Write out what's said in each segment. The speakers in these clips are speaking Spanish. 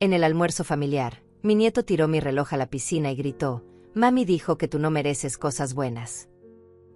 En el almuerzo familiar, mi nieto tiró mi reloj a la piscina y gritó: «Mami dijo que tú no mereces cosas buenas».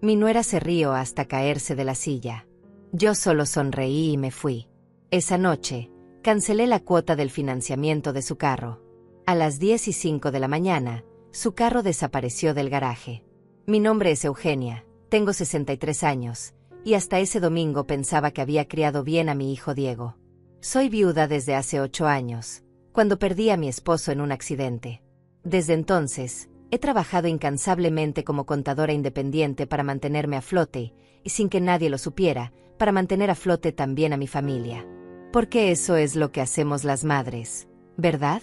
Mi nuera se rió hasta caerse de la silla. Yo solo sonreí y me fui. Esa noche, cancelé la cuota del financiamiento de su carro. A las 10:05 de la mañana, su carro desapareció del garaje. Mi nombre es Eugenia, tengo 63 años, y hasta ese domingo pensaba que había criado bien a mi hijo Diego. Soy viuda desde hace 8 años, cuando perdí a mi esposo en un accidente. Desde entonces, he trabajado incansablemente como contadora independiente para mantenerme a flote, y sin que nadie lo supiera, para mantener a flote también a mi familia. Porque eso es lo que hacemos las madres, ¿verdad?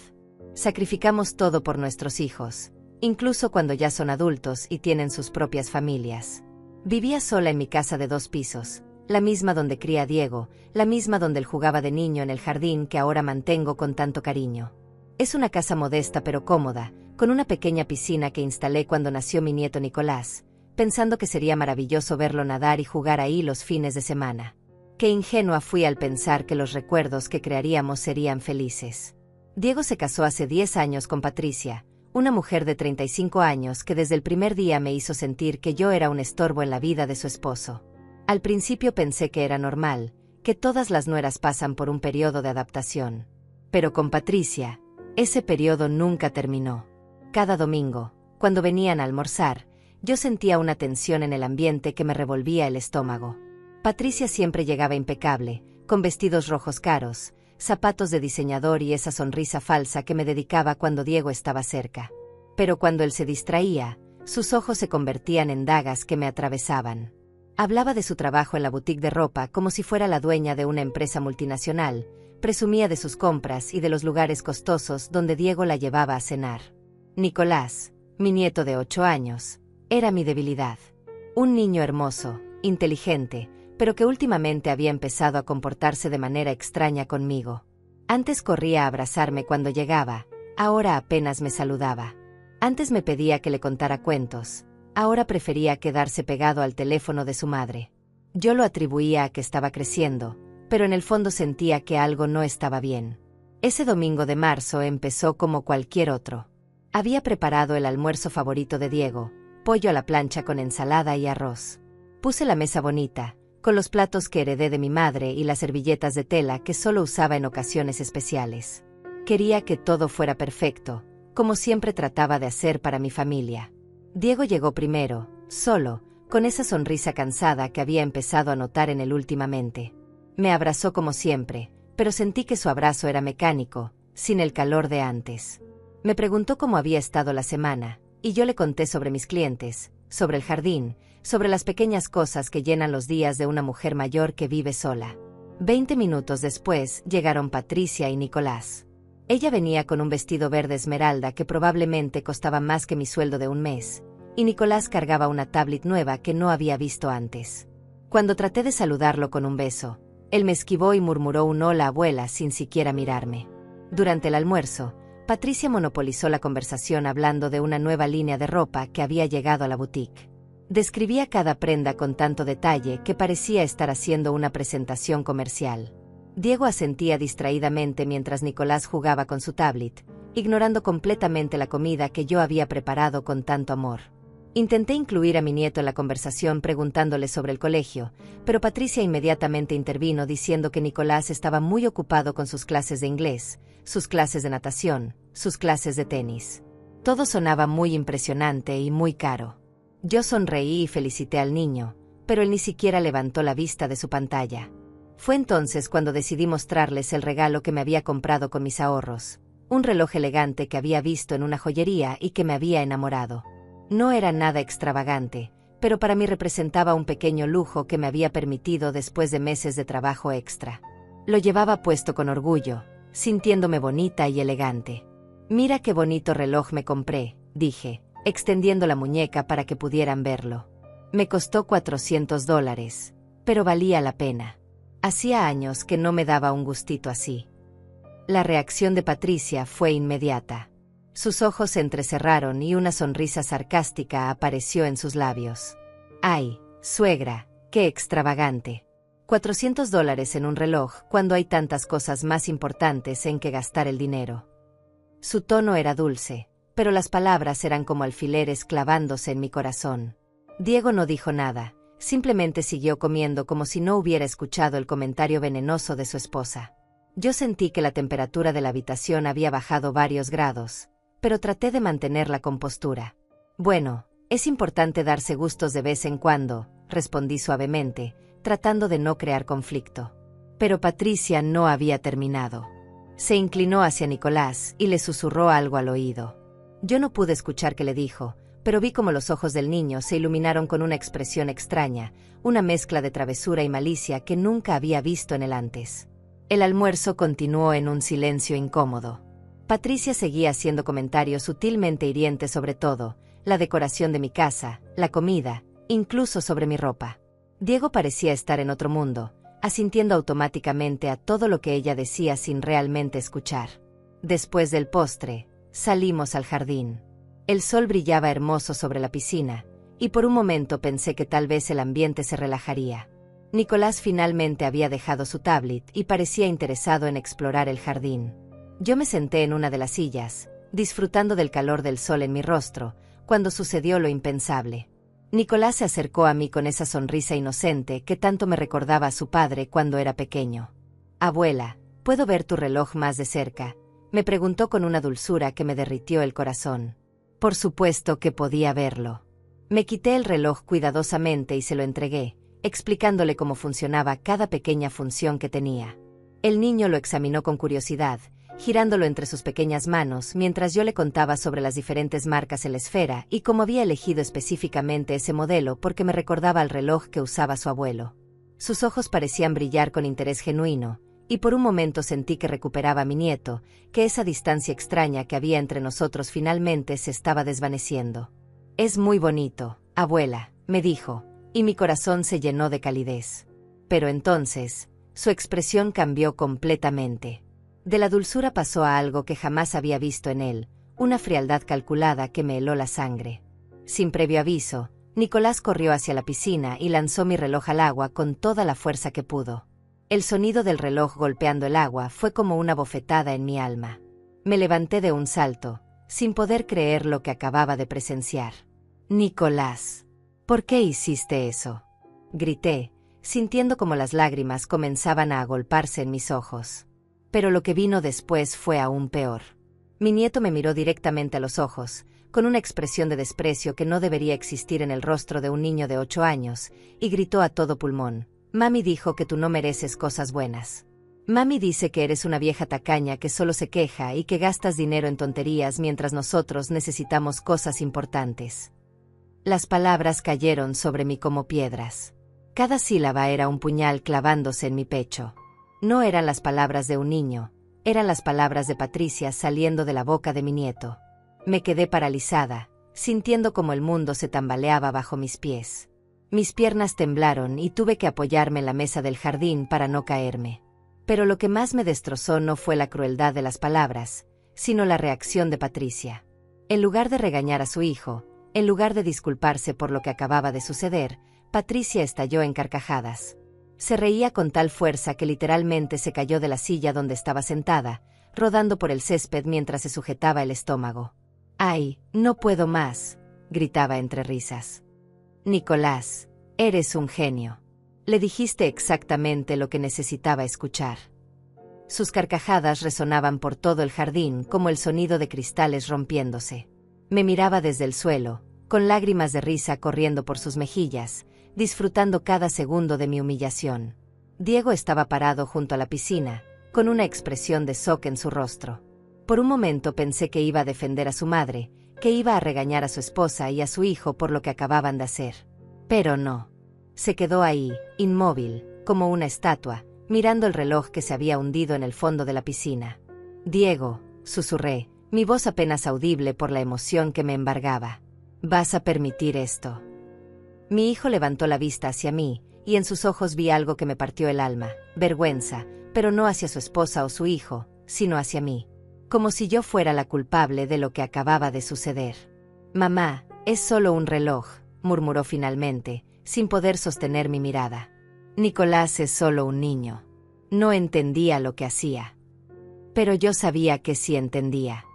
Sacrificamos todo por nuestros hijos, incluso cuando ya son adultos y tienen sus propias familias. Vivía sola en mi casa de 2 pisos, la misma donde cría a Diego, la misma donde él jugaba de niño en el jardín que ahora mantengo con tanto cariño. Es una casa modesta pero cómoda, con una pequeña piscina que instalé cuando nació mi nieto Nicolás, pensando que sería maravilloso verlo nadar y jugar ahí los fines de semana. Qué ingenua fui al pensar que los recuerdos que crearíamos serían felices. Diego se casó hace 10 años con Patricia, una mujer de 35 años que desde el primer día me hizo sentir que yo era un estorbo en la vida de su esposo. Al principio pensé que era normal, que todas las nueras pasan por un periodo de adaptación. Pero con Patricia, ese periodo nunca terminó. Cada domingo, cuando venían a almorzar, yo sentía una tensión en el ambiente que me revolvía el estómago. Patricia siempre llegaba impecable, con vestidos rojos caros, zapatos de diseñador y esa sonrisa falsa que me dedicaba cuando Diego estaba cerca. Pero cuando él se distraía, sus ojos se convertían en dagas que me atravesaban. Hablaba de su trabajo en la boutique de ropa como si fuera la dueña de una empresa multinacional, presumía de sus compras y de los lugares costosos donde Diego la llevaba a cenar. Nicolás, mi nieto de 8 años, era mi debilidad. Un niño hermoso, inteligente, pero que últimamente había empezado a comportarse de manera extraña conmigo. Antes corría a abrazarme cuando llegaba, ahora apenas me saludaba. Antes me pedía que le contara cuentos, ahora prefería quedarse pegado al teléfono de su madre. Yo lo atribuía a que estaba creciendo, pero en el fondo sentía que algo no estaba bien. Ese domingo de marzo empezó como cualquier otro. Había preparado el almuerzo favorito de Diego, pollo a la plancha con ensalada y arroz. Puse la mesa bonita, con los platos que heredé de mi madre y las servilletas de tela que solo usaba en ocasiones especiales. Quería que todo fuera perfecto, como siempre trataba de hacer para mi familia. Diego llegó primero, solo, con esa sonrisa cansada que había empezado a notar en él últimamente. Me abrazó como siempre, pero sentí que su abrazo era mecánico, sin el calor de antes. Me preguntó cómo había estado la semana, y yo le conté sobre mis clientes, sobre el jardín, sobre las pequeñas cosas que llenan los días de una mujer mayor que vive sola. 20 minutos después llegaron Patricia y Nicolás. Ella venía con un vestido verde esmeralda que probablemente costaba más que mi sueldo de un mes, y Nicolás cargaba una tablet nueva que no había visto antes. Cuando traté de saludarlo con un beso, él me esquivó y murmuró un hola abuela sin siquiera mirarme. Durante el almuerzo, Patricia monopolizó la conversación hablando de una nueva línea de ropa que había llegado a la boutique. Describía cada prenda con tanto detalle que parecía estar haciendo una presentación comercial. Diego asentía distraídamente mientras Nicolás jugaba con su tablet, ignorando completamente la comida que yo había preparado con tanto amor. Intenté incluir a mi nieto en la conversación preguntándole sobre el colegio, pero Patricia inmediatamente intervino diciendo que Nicolás estaba muy ocupado con sus clases de inglés, sus clases de natación, sus clases de tenis. Todo sonaba muy impresionante y muy caro. Yo sonreí y felicité al niño, pero él ni siquiera levantó la vista de su pantalla. Fue entonces cuando decidí mostrarles el regalo que me había comprado con mis ahorros, un reloj elegante que había visto en una joyería y que me había enamorado. No era nada extravagante, pero para mí representaba un pequeño lujo que me había permitido después de meses de trabajo extra. Lo llevaba puesto con orgullo, sintiéndome bonita y elegante. «Mira qué bonito reloj me compré», dije, extendiendo la muñeca para que pudieran verlo. Me costó $400, pero valía la pena. Hacía años que no me daba un gustito así. La reacción de Patricia fue inmediata. Sus ojos se entrecerraron y una sonrisa sarcástica apareció en sus labios. «Ay, suegra, qué extravagante. $400 en un reloj cuando hay tantas cosas más importantes en que gastar el dinero». Su tono era dulce, pero las palabras eran como alfileres clavándose en mi corazón. Diego no dijo nada, simplemente siguió comiendo como si no hubiera escuchado el comentario venenoso de su esposa. Yo sentí que la temperatura de la habitación había bajado varios grados, pero traté de mantener la compostura. Bueno, es importante darse gustos de vez en cuando, respondí suavemente, tratando de no crear conflicto. Pero Patricia no había terminado. Se inclinó hacia Nicolás y le susurró algo al oído. Yo no pude escuchar qué le dijo, pero vi como los ojos del niño se iluminaron con una expresión extraña, una mezcla de travesura y malicia que nunca había visto en él antes. El almuerzo continuó en un silencio incómodo. Patricia seguía haciendo comentarios sutilmente hirientes sobre todo, la decoración de mi casa, la comida, incluso sobre mi ropa. Diego parecía estar en otro mundo, asintiendo automáticamente a todo lo que ella decía sin realmente escuchar. Después del postre, salimos al jardín. El sol brillaba hermoso sobre la piscina, y por un momento pensé que tal vez el ambiente se relajaría. Nicolás finalmente había dejado su tablet y parecía interesado en explorar el jardín. Yo me senté en una de las sillas, disfrutando del calor del sol en mi rostro, cuando sucedió lo impensable. Nicolás se acercó a mí con esa sonrisa inocente que tanto me recordaba a su padre cuando era pequeño. «Abuela, ¿puedo ver tu reloj más de cerca?», me preguntó con una dulzura que me derritió el corazón. Por supuesto que podía verlo. Me quité el reloj cuidadosamente y se lo entregué, explicándole cómo funcionaba cada pequeña función que tenía. El niño lo examinó con curiosidad, girándolo entre sus pequeñas manos mientras yo le contaba sobre las diferentes marcas en la esfera y cómo había elegido específicamente ese modelo porque me recordaba al reloj que usaba su abuelo. Sus ojos parecían brillar con interés genuino, y por un momento sentí que recuperaba a mi nieto, que esa distancia extraña que había entre nosotros finalmente se estaba desvaneciendo. «Es muy bonito, abuela», me dijo, y mi corazón se llenó de calidez. Pero entonces, su expresión cambió completamente. De la dulzura pasó a algo que jamás había visto en él, una frialdad calculada que me heló la sangre. Sin previo aviso, Nicolás corrió hacia la piscina y lanzó mi reloj al agua con toda la fuerza que pudo. El sonido del reloj golpeando el agua fue como una bofetada en mi alma. Me levanté de un salto, sin poder creer lo que acababa de presenciar. «Nicolás, ¿por qué hiciste eso?», grité, sintiendo como las lágrimas comenzaban a agolparse en mis ojos. Pero lo que vino después fue aún peor. Mi nieto me miró directamente a los ojos, con una expresión de desprecio que no debería existir en el rostro de un niño de 8 años, y gritó a todo pulmón: «Mami dijo que tú no mereces cosas buenas. Mami dice que eres una vieja tacaña que solo se queja y que gastas dinero en tonterías mientras nosotros necesitamos cosas importantes». Las palabras cayeron sobre mí como piedras. Cada sílaba era un puñal clavándose en mi pecho. No eran las palabras de un niño, eran las palabras de Patricia saliendo de la boca de mi nieto. Me quedé paralizada, sintiendo como el mundo se tambaleaba bajo mis pies. Mis piernas temblaron y tuve que apoyarme en la mesa del jardín para no caerme. Pero lo que más me destrozó no fue la crueldad de las palabras, sino la reacción de Patricia. En lugar de regañar a su hijo, en lugar de disculparse por lo que acababa de suceder, Patricia estalló en carcajadas. Se reía con tal fuerza que literalmente se cayó de la silla donde estaba sentada, rodando por el césped mientras se sujetaba el estómago. «¡Ay, no puedo más!», gritaba entre risas. «Nicolás, eres un genio. Le dijiste exactamente lo que necesitaba escuchar». Sus carcajadas resonaban por todo el jardín como el sonido de cristales rompiéndose. Me miraba desde el suelo, con lágrimas de risa corriendo por sus mejillas, disfrutando cada segundo de mi humillación. Diego estaba parado junto a la piscina, con una expresión de shock en su rostro. Por un momento pensé que iba a defender a su madre, que iba a regañar a su esposa y a su hijo por lo que acababan de hacer. Pero no. Se quedó ahí, inmóvil, como una estatua, mirando el reloj que se había hundido en el fondo de la piscina. «Diego», susurré, mi voz apenas audible por la emoción que me embargaba. «¿Vas a permitir esto?». Mi hijo levantó la vista hacia mí, y en sus ojos vi algo que me partió el alma, vergüenza, pero no hacia su esposa o su hijo, sino hacia mí. Como si yo fuera la culpable de lo que acababa de suceder. «Mamá, es solo un reloj», murmuró finalmente, sin poder sostener mi mirada. «Nicolás es solo un niño». No entendía lo que hacía. Pero yo sabía que sí entendía.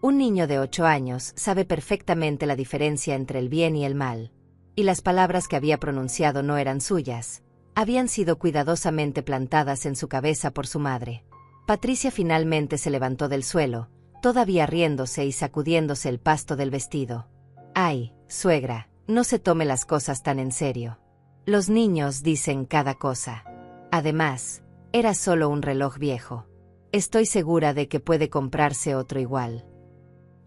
Un niño de 8 años sabe perfectamente la diferencia entre el bien y el mal. Y las palabras que había pronunciado no eran suyas. Habían sido cuidadosamente plantadas en su cabeza por su madre. Patricia finalmente se levantó del suelo, todavía riéndose y sacudiéndose el pasto del vestido. «Ay, suegra, no se tome las cosas tan en serio. Los niños dicen cada cosa. Además, era solo un reloj viejo. Estoy segura de que puede comprarse otro igual».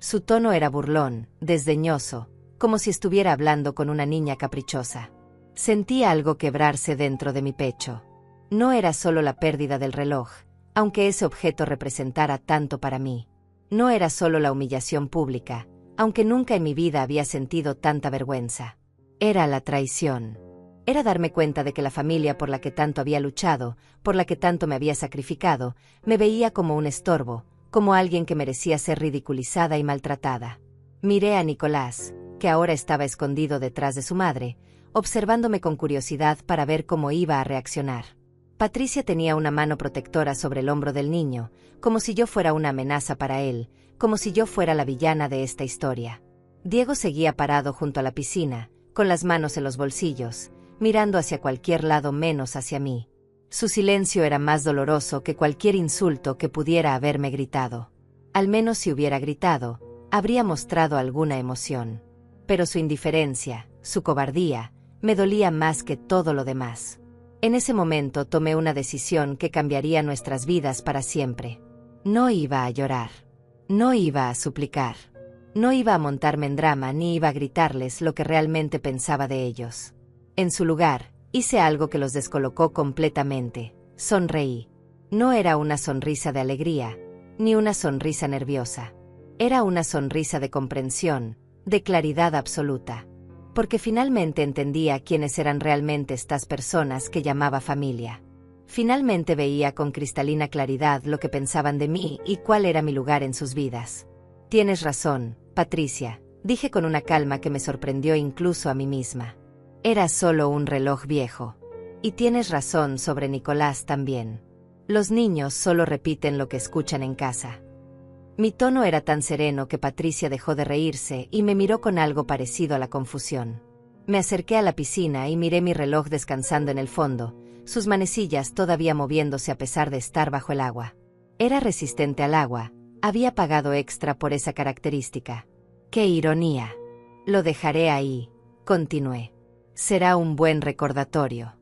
Su tono era burlón, desdeñoso, como si estuviera hablando con una niña caprichosa. Sentía algo quebrarse dentro de mi pecho. No era solo la pérdida del reloj, aunque ese objeto representara tanto para mí. No era solo la humillación pública, aunque nunca en mi vida había sentido tanta vergüenza. Era la traición. Era darme cuenta de que la familia por la que tanto había luchado, por la que tanto me había sacrificado, me veía como un estorbo, como alguien que merecía ser ridiculizada y maltratada. Miré a Nicolás, que ahora estaba escondido detrás de su madre, observándome con curiosidad para ver cómo iba a reaccionar. Patricia tenía una mano protectora sobre el hombro del niño, como si yo fuera una amenaza para él, como si yo fuera la villana de esta historia. Diego seguía parado junto a la piscina, con las manos en los bolsillos, mirando hacia cualquier lado menos hacia mí. Su silencio era más doloroso que cualquier insulto que pudiera haberme gritado. Al menos si hubiera gritado, habría mostrado alguna emoción. Pero su indiferencia, su cobardía, me dolía más que todo lo demás. En ese momento tomé una decisión que cambiaría nuestras vidas para siempre. No iba a llorar. No iba a suplicar. No iba a montarme en drama ni iba a gritarles lo que realmente pensaba de ellos. En su lugar, hice algo que los descolocó completamente. Sonreí. No era una sonrisa de alegría, ni una sonrisa nerviosa. Era una sonrisa de comprensión, de claridad absoluta. Porque finalmente entendía quiénes eran realmente estas personas que llamaba familia. Finalmente veía con cristalina claridad lo que pensaban de mí y cuál era mi lugar en sus vidas. Tienes razón, Patricia, dije con una calma que me sorprendió incluso a mí misma. Era solo un reloj viejo. Y tienes razón sobre Nicolás también. Los niños solo repiten lo que escuchan en casa. Mi tono era tan sereno que Patricia dejó de reírse y me miró con algo parecido a la confusión. Me acerqué a la piscina y miré mi reloj descansando en el fondo, sus manecillas todavía moviéndose a pesar de estar bajo el agua. Era resistente al agua, había pagado extra por esa característica. ¡Qué ironía! Lo dejaré ahí, continué. Será un buen recordatorio.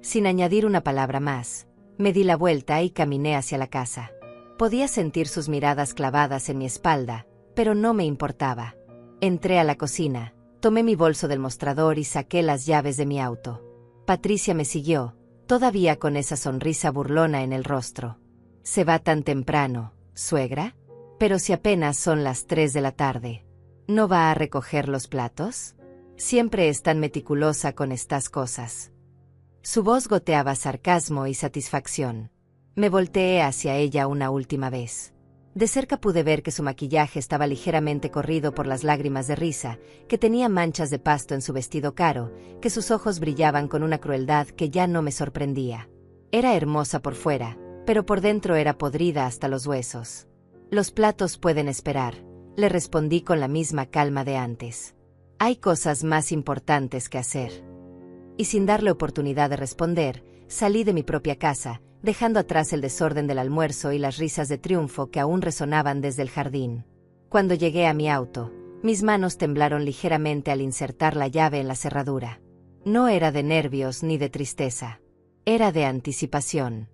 Sin añadir una palabra más, me di la vuelta y caminé hacia la casa. Podía sentir sus miradas clavadas en mi espalda, pero no me importaba. Entré a la cocina, tomé mi bolso del mostrador y saqué las llaves de mi auto. Patricia me siguió, todavía con esa sonrisa burlona en el rostro. ¿Se va tan temprano, suegra? Pero si apenas son las 3 de la tarde. ¿No va a recoger los platos? Siempre es tan meticulosa con estas cosas. Su voz goteaba sarcasmo y satisfacción. Me volteé hacia ella una última vez. De cerca pude ver que su maquillaje estaba ligeramente corrido por las lágrimas de risa, que tenía manchas de pasto en su vestido caro, que sus ojos brillaban con una crueldad que ya no me sorprendía. Era hermosa por fuera, pero por dentro era podrida hasta los huesos. Los platos pueden esperar, le respondí con la misma calma de antes. Hay cosas más importantes que hacer. Y sin darle oportunidad de responder, salí de mi propia casa, dejando atrás el desorden del almuerzo y las risas de triunfo que aún resonaban desde el jardín. Cuando llegué a mi auto, mis manos temblaron ligeramente al insertar la llave en la cerradura. No era de nervios ni de tristeza. Era de anticipación.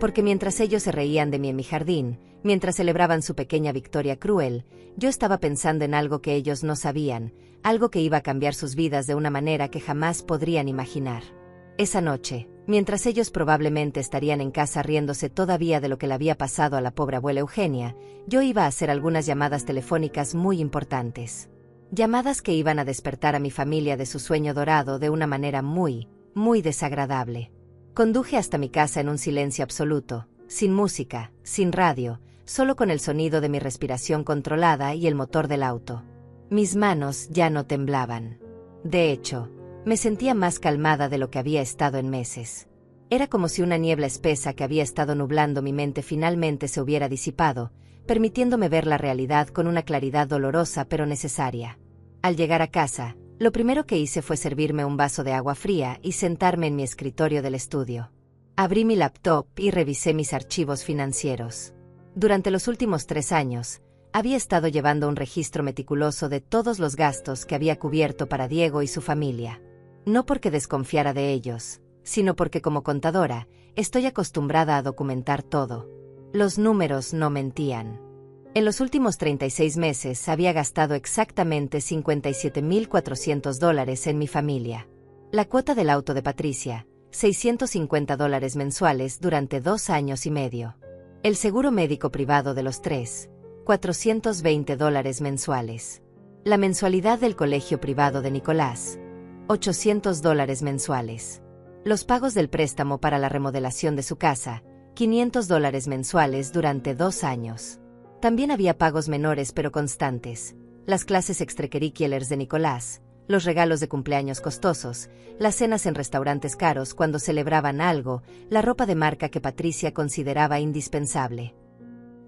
Porque mientras ellos se reían de mí en mi jardín, mientras celebraban su pequeña victoria cruel, yo estaba pensando en algo que ellos no sabían, algo que iba a cambiar sus vidas de una manera que jamás podrían imaginar. Esa noche, mientras ellos probablemente estarían en casa riéndose todavía de lo que le había pasado a la pobre abuela Eugenia, yo iba a hacer algunas llamadas telefónicas muy importantes. Llamadas que iban a despertar a mi familia de su sueño dorado de una manera muy, muy desagradable. Conduje hasta mi casa en un silencio absoluto, sin música, sin radio, solo con el sonido de mi respiración controlada y el motor del auto. Mis manos ya no temblaban. De hecho, me sentía más calmada de lo que había estado en meses. Era como si una niebla espesa que había estado nublando mi mente finalmente se hubiera disipado, permitiéndome ver la realidad con una claridad dolorosa pero necesaria. Al llegar a casa, lo primero que hice fue servirme un vaso de agua fría y sentarme en mi escritorio del estudio. Abrí mi laptop y revisé mis archivos financieros. Durante los últimos 3 años, había estado llevando un registro meticuloso de todos los gastos que había cubierto para Diego y su familia. No porque desconfiara de ellos, sino porque como contadora, estoy acostumbrada a documentar todo. Los números no mentían. En los últimos 36 meses había gastado exactamente $57,400 en mi familia. La cuota del auto de Patricia, $650 mensuales durante 2 años y medio. El seguro médico privado de los 3, $420 mensuales. La mensualidad del colegio privado de Nicolás, $800 mensuales. Los pagos del préstamo para la remodelación de su casa, $500 mensuales durante 2 años. También había pagos menores pero constantes, las clases extracurriculares de Nicolás, los regalos de cumpleaños costosos, las cenas en restaurantes caros cuando celebraban algo, la ropa de marca que Patricia consideraba indispensable.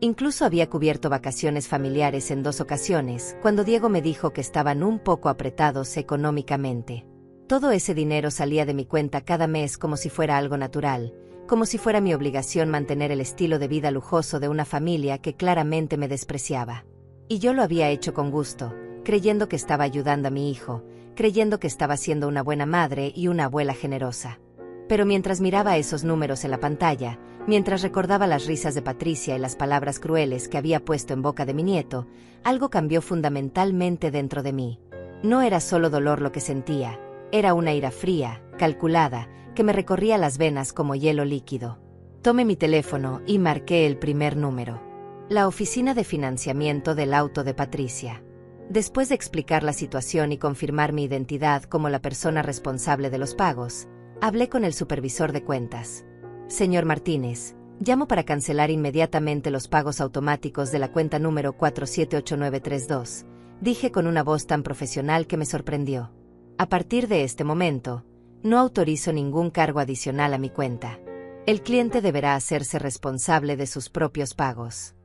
Incluso había cubierto vacaciones familiares en 2 ocasiones, cuando Diego me dijo que estaban un poco apretados económicamente. Todo ese dinero salía de mi cuenta cada mes como si fuera algo natural, como si fuera mi obligación mantener el estilo de vida lujoso de una familia que claramente me despreciaba. Y yo lo había hecho con gusto, creyendo que estaba ayudando a mi hijo, creyendo que estaba siendo una buena madre y una abuela generosa. Pero mientras miraba esos números en la pantalla, mientras recordaba las risas de Patricia y las palabras crueles que había puesto en boca de mi nieto, algo cambió fundamentalmente dentro de mí. No era solo dolor lo que sentía, era una ira fría, calculada, que me recorría las venas como hielo líquido. Tomé mi teléfono y marqué el primer número. La oficina de financiamiento del auto de Patricia. Después de explicar la situación y confirmar mi identidad como la persona responsable de los pagos, hablé con el supervisor de cuentas. Señor Martínez, llamo para cancelar inmediatamente los pagos automáticos de la cuenta número 478932, dije con una voz tan profesional que me sorprendió. A partir de este momento, no autorizo ningún cargo adicional a mi cuenta. El cliente deberá hacerse responsable de sus propios pagos.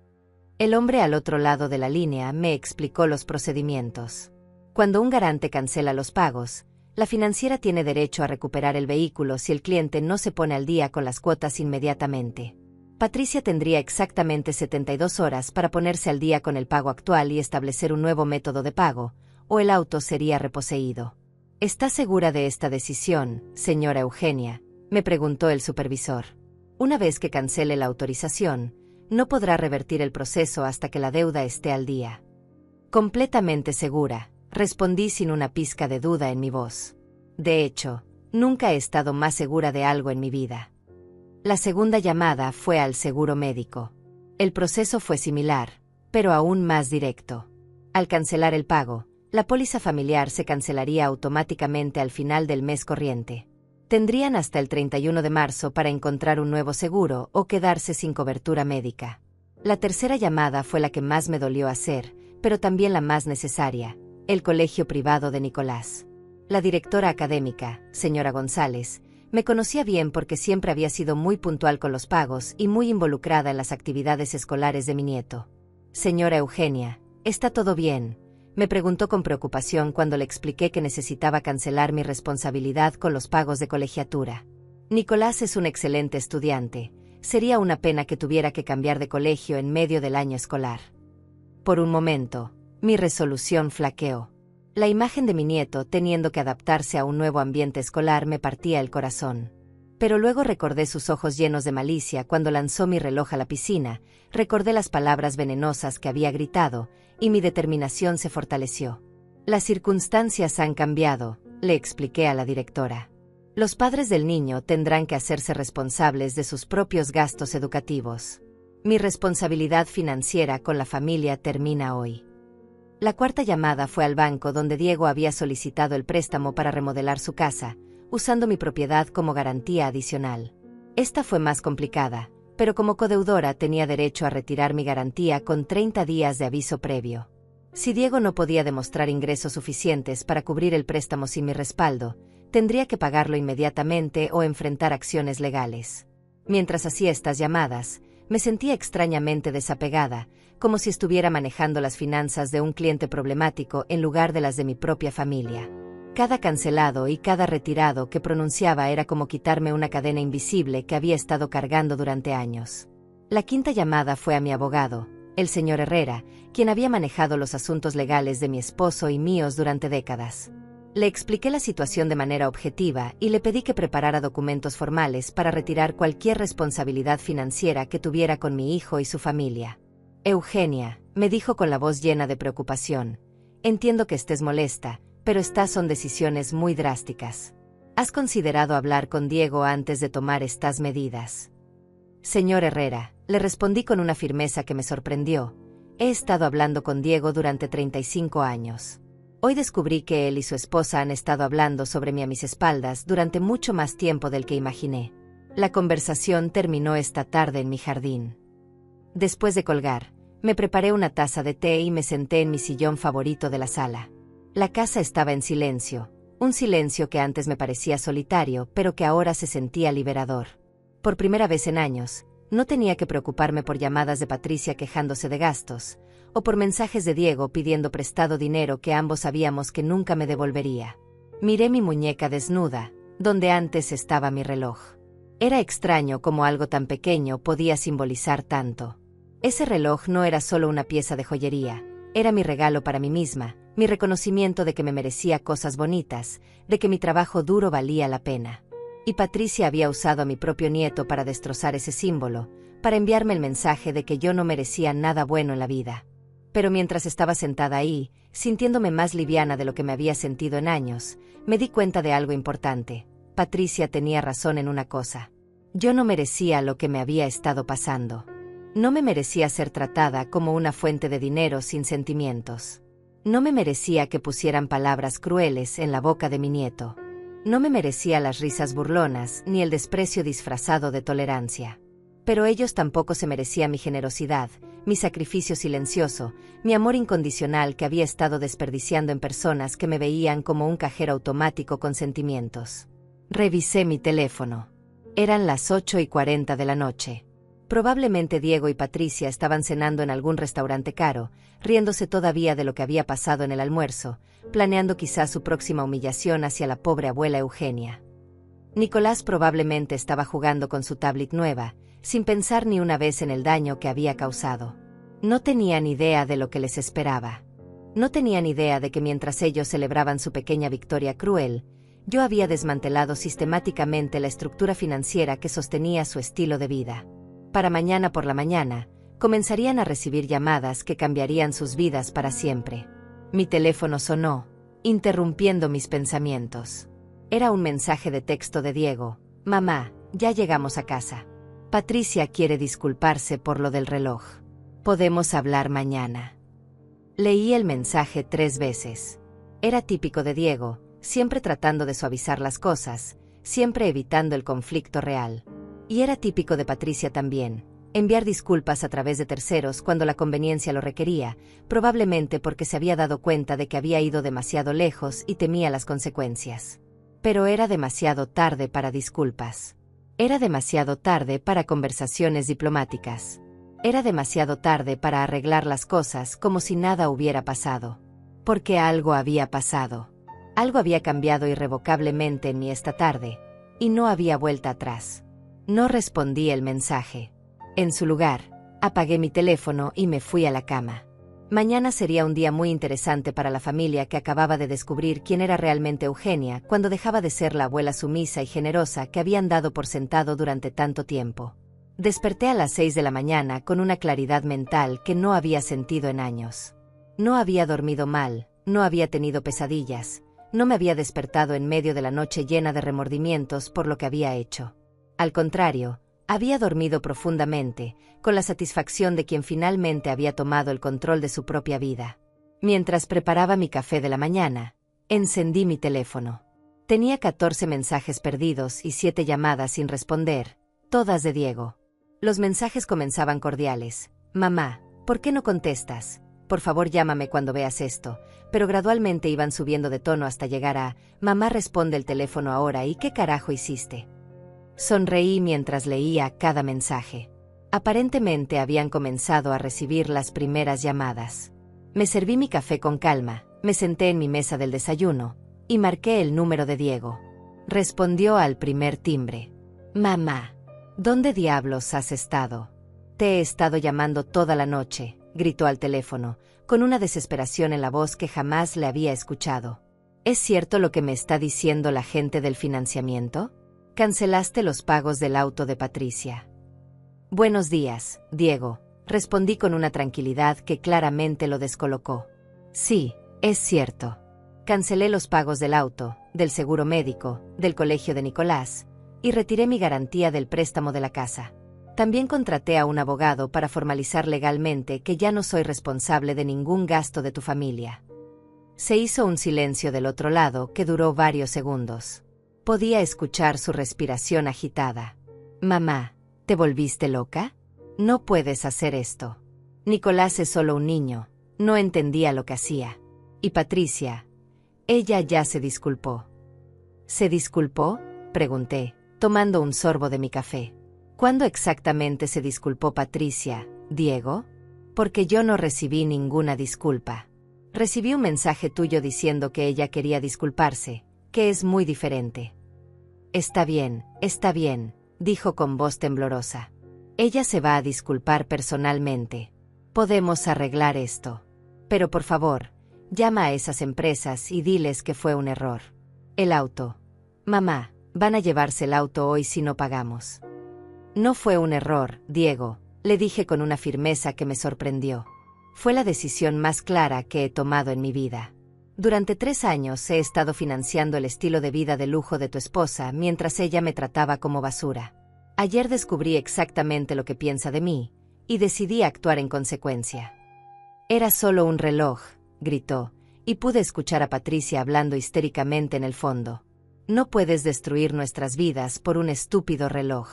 El hombre al otro lado de la línea me explicó los procedimientos. Cuando un garante cancela los pagos, la financiera tiene derecho a recuperar el vehículo si el cliente no se pone al día con las cuotas inmediatamente. Patricia tendría exactamente 72 horas para ponerse al día con el pago actual y establecer un nuevo método de pago, o el auto sería reposeído. ¿Está segura de esta decisión, señora Eugenia?, me preguntó el supervisor. Una vez que cancele la autorización, no podrá revertir el proceso hasta que la deuda esté al día. Completamente segura, respondí sin una pizca de duda en mi voz. De hecho, nunca he estado más segura de algo en mi vida. La segunda llamada fue al seguro médico. El proceso fue similar, pero aún más directo. Al cancelar el pago, la póliza familiar se cancelaría automáticamente al final del mes corriente. Tendrían hasta el 31 de marzo para encontrar un nuevo seguro o quedarse sin cobertura médica. La tercera llamada fue la que más me dolió hacer, pero también la más necesaria, el colegio privado de Nicolás. La directora académica, señora González, me conocía bien porque siempre había sido muy puntual con los pagos y muy involucrada en las actividades escolares de mi nieto. Señora Eugenia, ¿está todo bien?, me preguntó con preocupación cuando le expliqué que necesitaba cancelar mi responsabilidad con los pagos de colegiatura. Nicolás es un excelente estudiante, sería una pena que tuviera que cambiar de colegio en medio del año escolar. Por un momento, mi resolución flaqueó. La imagen de mi nieto teniendo que adaptarse a un nuevo ambiente escolar me partía el corazón. Pero luego recordé sus ojos llenos de malicia cuando lanzó mi reloj a la piscina, recordé las palabras venenosas que había gritado, y mi determinación se fortaleció. Las circunstancias han cambiado, le expliqué a la directora. Los padres del niño tendrán que hacerse responsables de sus propios gastos educativos. Mi responsabilidad financiera con la familia termina hoy. La cuarta llamada fue al banco donde Diego había solicitado el préstamo para remodelar su casa, usando mi propiedad como garantía adicional. Esta fue más complicada, pero como codeudora tenía derecho a retirar mi garantía con 30 días de aviso previo. Si Diego no podía demostrar ingresos suficientes para cubrir el préstamo sin mi respaldo, tendría que pagarlo inmediatamente o enfrentar acciones legales. Mientras hacía estas llamadas, me sentía extrañamente desapegada, como si estuviera manejando las finanzas de un cliente problemático en lugar de las de mi propia familia. Cada cancelado y cada retirado que pronunciaba era como quitarme una cadena invisible que había estado cargando durante años. La quinta llamada fue a mi abogado, el señor Herrera, quien había manejado los asuntos legales de mi esposo y míos durante décadas. Le expliqué la situación de manera objetiva y le pedí que preparara documentos formales para retirar cualquier responsabilidad financiera que tuviera con mi hijo y su familia. Eugenia, me dijo con la voz llena de preocupación, entiendo que estés molesta, pero estas son decisiones muy drásticas. ¿Has considerado hablar con Diego antes de tomar estas medidas? Señor Herrera, le respondí con una firmeza que me sorprendió. He estado hablando con Diego durante 35 años. Hoy descubrí que él y su esposa han estado hablando sobre mí a mis espaldas durante mucho más tiempo del que imaginé. La conversación terminó esta tarde en mi jardín. Después de colgar, me preparé una taza de té y me senté en mi sillón favorito de la sala. La casa estaba en silencio, un silencio que antes me parecía solitario, pero que ahora se sentía liberador. Por primera vez en años, no tenía que preocuparme por llamadas de Patricia quejándose de gastos, o por mensajes de Diego pidiendo prestado dinero que ambos sabíamos que nunca me devolvería. Miré mi muñeca desnuda, donde antes estaba mi reloj. Era extraño cómo algo tan pequeño podía simbolizar tanto. Ese reloj no era solo una pieza de joyería, era mi regalo para mí misma, mi reconocimiento de que me merecía cosas bonitas, de que mi trabajo duro valía la pena. Y Patricia había usado a mi propio nieto para destrozar ese símbolo, para enviarme el mensaje de que yo no merecía nada bueno en la vida. Pero mientras estaba sentada ahí, sintiéndome más liviana de lo que me había sentido en años, me di cuenta de algo importante. Patricia tenía razón en una cosa. Yo no merecía lo que me había estado pasando. No me merecía ser tratada como una fuente de dinero sin sentimientos. No me merecía que pusieran palabras crueles en la boca de mi nieto. No me merecía las risas burlonas ni el desprecio disfrazado de tolerancia. Pero ellos tampoco se merecían mi generosidad, mi sacrificio silencioso, mi amor incondicional que había estado desperdiciando en personas que me veían como un cajero automático con sentimientos. Revisé mi teléfono. Eran las 8:40 de la noche. Probablemente Diego y Patricia estaban cenando en algún restaurante caro, riéndose todavía de lo que había pasado en el almuerzo, planeando quizás su próxima humillación hacia la pobre abuela Eugenia. Nicolás probablemente estaba jugando con su tablet nueva, sin pensar ni una vez en el daño que había causado. No tenían idea de lo que les esperaba. No tenían idea de que mientras ellos celebraban su pequeña victoria cruel, yo había desmantelado sistemáticamente la estructura financiera que sostenía su estilo de vida. Para mañana por la mañana, comenzarían a recibir llamadas que cambiarían sus vidas para siempre. Mi teléfono sonó, interrumpiendo mis pensamientos. Era un mensaje de texto de Diego. Mamá, ya llegamos a casa. Patricia quiere disculparse por lo del reloj. Podemos hablar mañana. Leí el mensaje 3 veces. Era típico de Diego, siempre tratando de suavizar las cosas, siempre evitando el conflicto real. Y era típico de Patricia también, enviar disculpas a través de terceros cuando la conveniencia lo requería, probablemente porque se había dado cuenta de que había ido demasiado lejos y temía las consecuencias. Pero era demasiado tarde para disculpas. Era demasiado tarde para conversaciones diplomáticas. Era demasiado tarde para arreglar las cosas como si nada hubiera pasado. Porque algo había pasado. Algo había cambiado irrevocablemente en mí esta tarde, y no había vuelta atrás. No respondí el mensaje. En su lugar, apagué mi teléfono y me fui a la cama. Mañana sería un día muy interesante para la familia que acababa de descubrir quién era realmente Eugenia cuando dejaba de ser la abuela sumisa y generosa que habían dado por sentado durante tanto tiempo. Desperté a las 6 de la mañana con una claridad mental que no había sentido en años. No había dormido mal, no había tenido pesadillas, no me había despertado en medio de la noche llena de remordimientos por lo que había hecho. Al contrario, había dormido profundamente, con la satisfacción de quien finalmente había tomado el control de su propia vida. Mientras preparaba mi café de la mañana, encendí mi teléfono. Tenía 14 mensajes perdidos y 7 llamadas sin responder, todas de Diego. Los mensajes comenzaban cordiales. Mamá, ¿por qué no contestas? Por favor llámame cuando veas esto, pero gradualmente iban subiendo de tono hasta llegar a, mamá responde el teléfono ahora y ¿qué carajo hiciste? Sonreí mientras leía cada mensaje. Aparentemente habían comenzado a recibir las primeras llamadas. Me serví mi café con calma, me senté en mi mesa del desayuno, y marqué el número de Diego. Respondió al primer timbre. Mamá, ¿dónde diablos has estado? Te he estado llamando toda la noche, gritó al teléfono, con una desesperación en la voz que jamás le había escuchado. ¿Es cierto lo que me está diciendo la gente del financiamiento? Cancelaste los pagos del auto de Patricia. Buenos días, Diego, respondí con una tranquilidad que claramente lo descolocó. Sí, es cierto. Cancelé los pagos del auto, del seguro médico, del colegio de Nicolás, y retiré mi garantía del préstamo de la casa. También contraté a un abogado para formalizar legalmente que ya no soy responsable de ningún gasto de tu familia. Se hizo un silencio del otro lado que duró varios segundos. Podía escuchar su respiración agitada. Mamá, ¿te volviste loca? No puedes hacer esto. Nicolás es solo un niño, no entendía lo que hacía. Y Patricia, ella ya se disculpó. ¿Se disculpó?, pregunté, tomando un sorbo de mi café. ¿Cuándo exactamente se disculpó Patricia, Diego? Porque yo no recibí ninguna disculpa. Recibí un mensaje tuyo diciendo que ella quería disculparse, que es muy diferente. Está bien, dijo con voz temblorosa. Ella se va a disculpar personalmente. Podemos arreglar esto. Pero por favor, llama a esas empresas y diles que fue un error. El auto. Mamá, van a llevarse el auto hoy si no pagamos. No fue un error, Diego, le dije con una firmeza que me sorprendió. Fue la decisión más clara que he tomado en mi vida. Durante 3 años he estado financiando el estilo de vida de lujo de tu esposa mientras ella me trataba como basura. Ayer descubrí exactamente lo que piensa de mí, y decidí actuar en consecuencia. Era solo un reloj, gritó, y pude escuchar a Patricia hablando histéricamente en el fondo. No puedes destruir nuestras vidas por un estúpido reloj.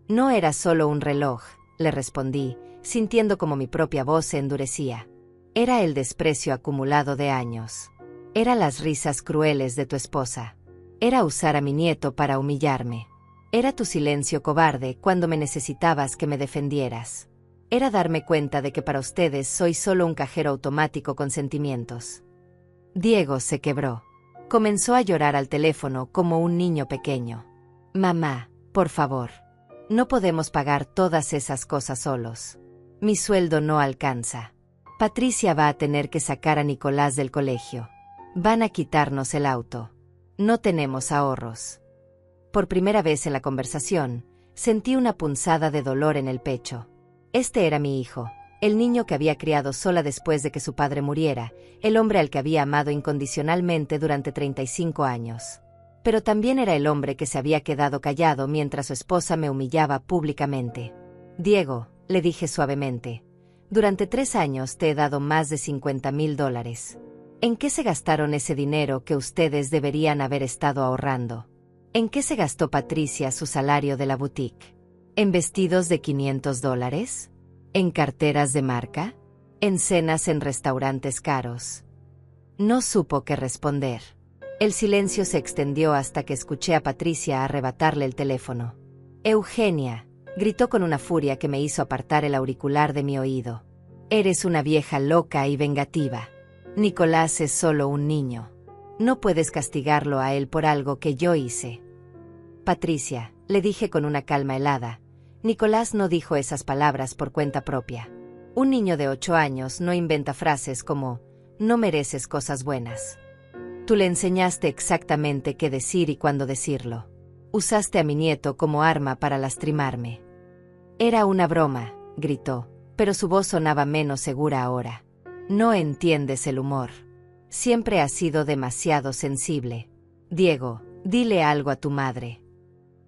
No era solo un reloj, le respondí, sintiendo como mi propia voz se endurecía. Era el desprecio acumulado de años. Era las risas crueles de tu esposa. Era usar a mi nieto para humillarme. Era tu silencio cobarde cuando me necesitabas que me defendieras. Era darme cuenta de que para ustedes soy solo un cajero automático con sentimientos. Diego se quebró. Comenzó a llorar al teléfono como un niño pequeño. Mamá, por favor. No podemos pagar todas esas cosas solos. Mi sueldo no alcanza. Patricia va a tener que sacar a Nicolás del colegio. Van a quitarnos el auto. No tenemos ahorros. Por primera vez en la conversación, sentí una punzada de dolor en el pecho. Este era mi hijo, el niño que había criado sola después de que su padre muriera, el hombre al que había amado incondicionalmente durante 35 años. Pero también era el hombre que se había quedado callado mientras su esposa me humillaba públicamente. Diego, le dije suavemente, durante 3 años te he dado más de $50,000. ¿En qué se gastaron ese dinero que ustedes deberían haber estado ahorrando? ¿En qué se gastó Patricia su salario de la boutique? ¿En vestidos de $500? ¿En carteras de marca? ¿En cenas en restaurantes caros? No supo qué responder. El silencio se extendió hasta que escuché a Patricia arrebatarle el teléfono. Eugenia, gritó con una furia que me hizo apartar el auricular de mi oído. Eres una vieja loca y vengativa. Nicolás es solo un niño. No puedes castigarlo a él por algo que yo hice. Patricia, le dije con una calma helada, Nicolás no dijo esas palabras por cuenta propia. Un niño de 8 años no inventa frases como, no mereces cosas buenas. Tú le enseñaste exactamente qué decir y cuándo decirlo. Usaste a mi nieto como arma para lastimarme. Era una broma, gritó, pero su voz sonaba menos segura ahora. No entiendes el humor. Siempre has sido demasiado sensible. Diego, dile algo a tu madre.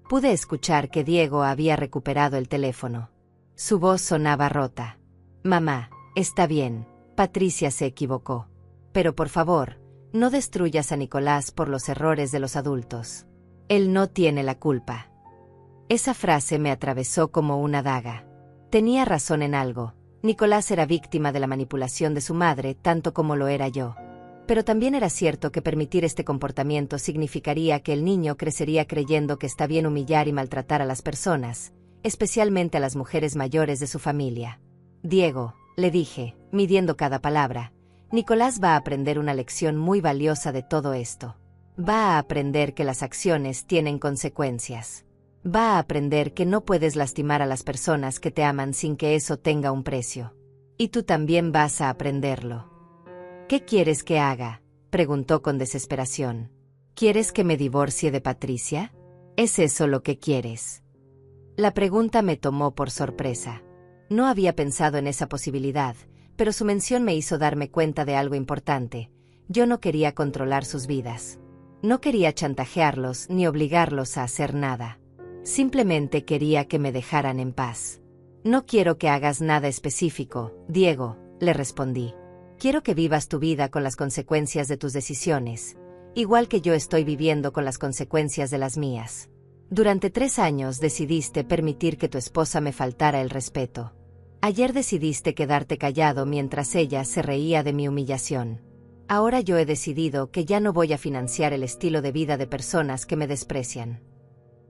Pude escuchar que Diego había recuperado el teléfono. Su voz sonaba rota. Mamá, está bien, Patricia se equivocó. Pero por favor, no destruyas a Nicolás por los errores de los adultos. Él no tiene la culpa. Esa frase me atravesó como una daga. Tenía razón en algo. Nicolás era víctima de la manipulación de su madre tanto como lo era yo. Pero también era cierto que permitir este comportamiento significaría que el niño crecería creyendo que está bien humillar y maltratar a las personas, especialmente a las mujeres mayores de su familia. Diego, le dije, midiendo cada palabra, Nicolás va a aprender una lección muy valiosa de todo esto. Va a aprender que las acciones tienen consecuencias. Va a aprender que no puedes lastimar a las personas que te aman sin que eso tenga un precio. Y tú también vas a aprenderlo. ¿Qué quieres que haga?, preguntó con desesperación. ¿Quieres que me divorcie de Patricia? ¿Es eso lo que quieres? La pregunta me tomó por sorpresa. No había pensado en esa posibilidad, pero su mención me hizo darme cuenta de algo importante. Yo no quería controlar sus vidas. No quería chantajearlos ni obligarlos a hacer nada. Simplemente quería que me dejaran en paz. No quiero que hagas nada específico, Diego, le respondí. Quiero que vivas tu vida con las consecuencias de tus decisiones, igual que yo estoy viviendo con las consecuencias de las mías. Durante 3 años decidiste permitir que tu esposa me faltara el respeto. Ayer decidiste quedarte callado mientras ella se reía de mi humillación. Ahora yo he decidido que ya no voy a financiar el estilo de vida de personas que me desprecian.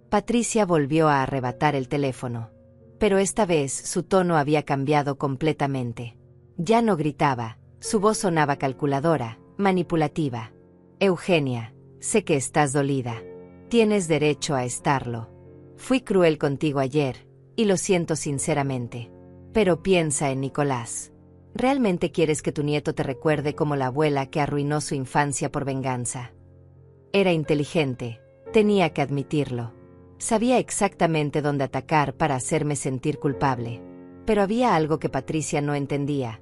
Patricia volvió a arrebatar el teléfono. Pero esta vez su tono había cambiado completamente. Ya no gritaba, su voz sonaba calculadora, manipulativa. Eugenia, sé que estás dolida. Tienes derecho a estarlo. Fui cruel contigo ayer, y lo siento sinceramente. Pero piensa en Nicolás. ¿Realmente quieres que tu nieto te recuerde como la abuela que arruinó su infancia por venganza? Era inteligente, tenía que admitirlo. Sabía exactamente dónde atacar para hacerme sentir culpable. Pero había algo que Patricia no entendía.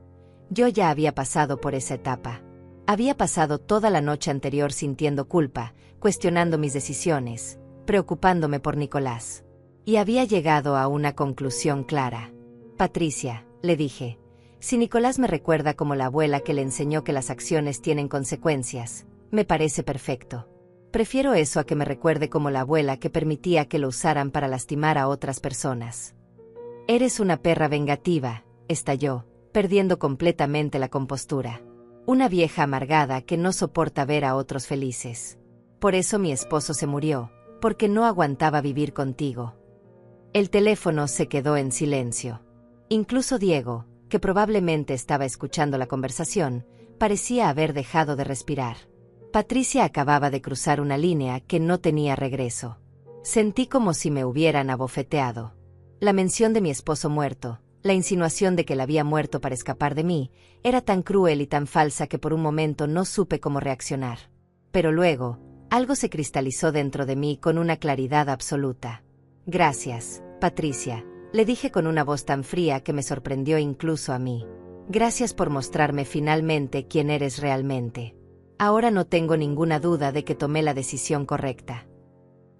Yo ya había pasado por esa etapa. Había pasado toda la noche anterior sintiendo culpa, cuestionando mis decisiones, preocupándome por Nicolás. Y había llegado a una conclusión clara. Patricia, le dije, si Nicolás me recuerda como la abuela que le enseñó que las acciones tienen consecuencias, me parece perfecto. Prefiero eso a que me recuerde como la abuela que permitía que lo usaran para lastimar a otras personas. Eres una perra vengativa, estalló, perdiendo completamente la compostura. Una vieja amargada que no soporta ver a otros felices. Por eso mi esposo se murió, porque no aguantaba vivir contigo. El teléfono se quedó en silencio. Incluso Diego, que probablemente estaba escuchando la conversación, parecía haber dejado de respirar. Patricia acababa de cruzar una línea que no tenía regreso. Sentí como si me hubieran abofeteado. La mención de mi esposo muerto, la insinuación de que él había muerto para escapar de mí, era tan cruel y tan falsa que por un momento no supe cómo reaccionar. Pero luego, algo se cristalizó dentro de mí con una claridad absoluta. Gracias, Patricia, le dije con una voz tan fría que me sorprendió incluso a mí. Gracias por mostrarme finalmente quién eres realmente. Ahora no tengo ninguna duda de que tomé la decisión correcta.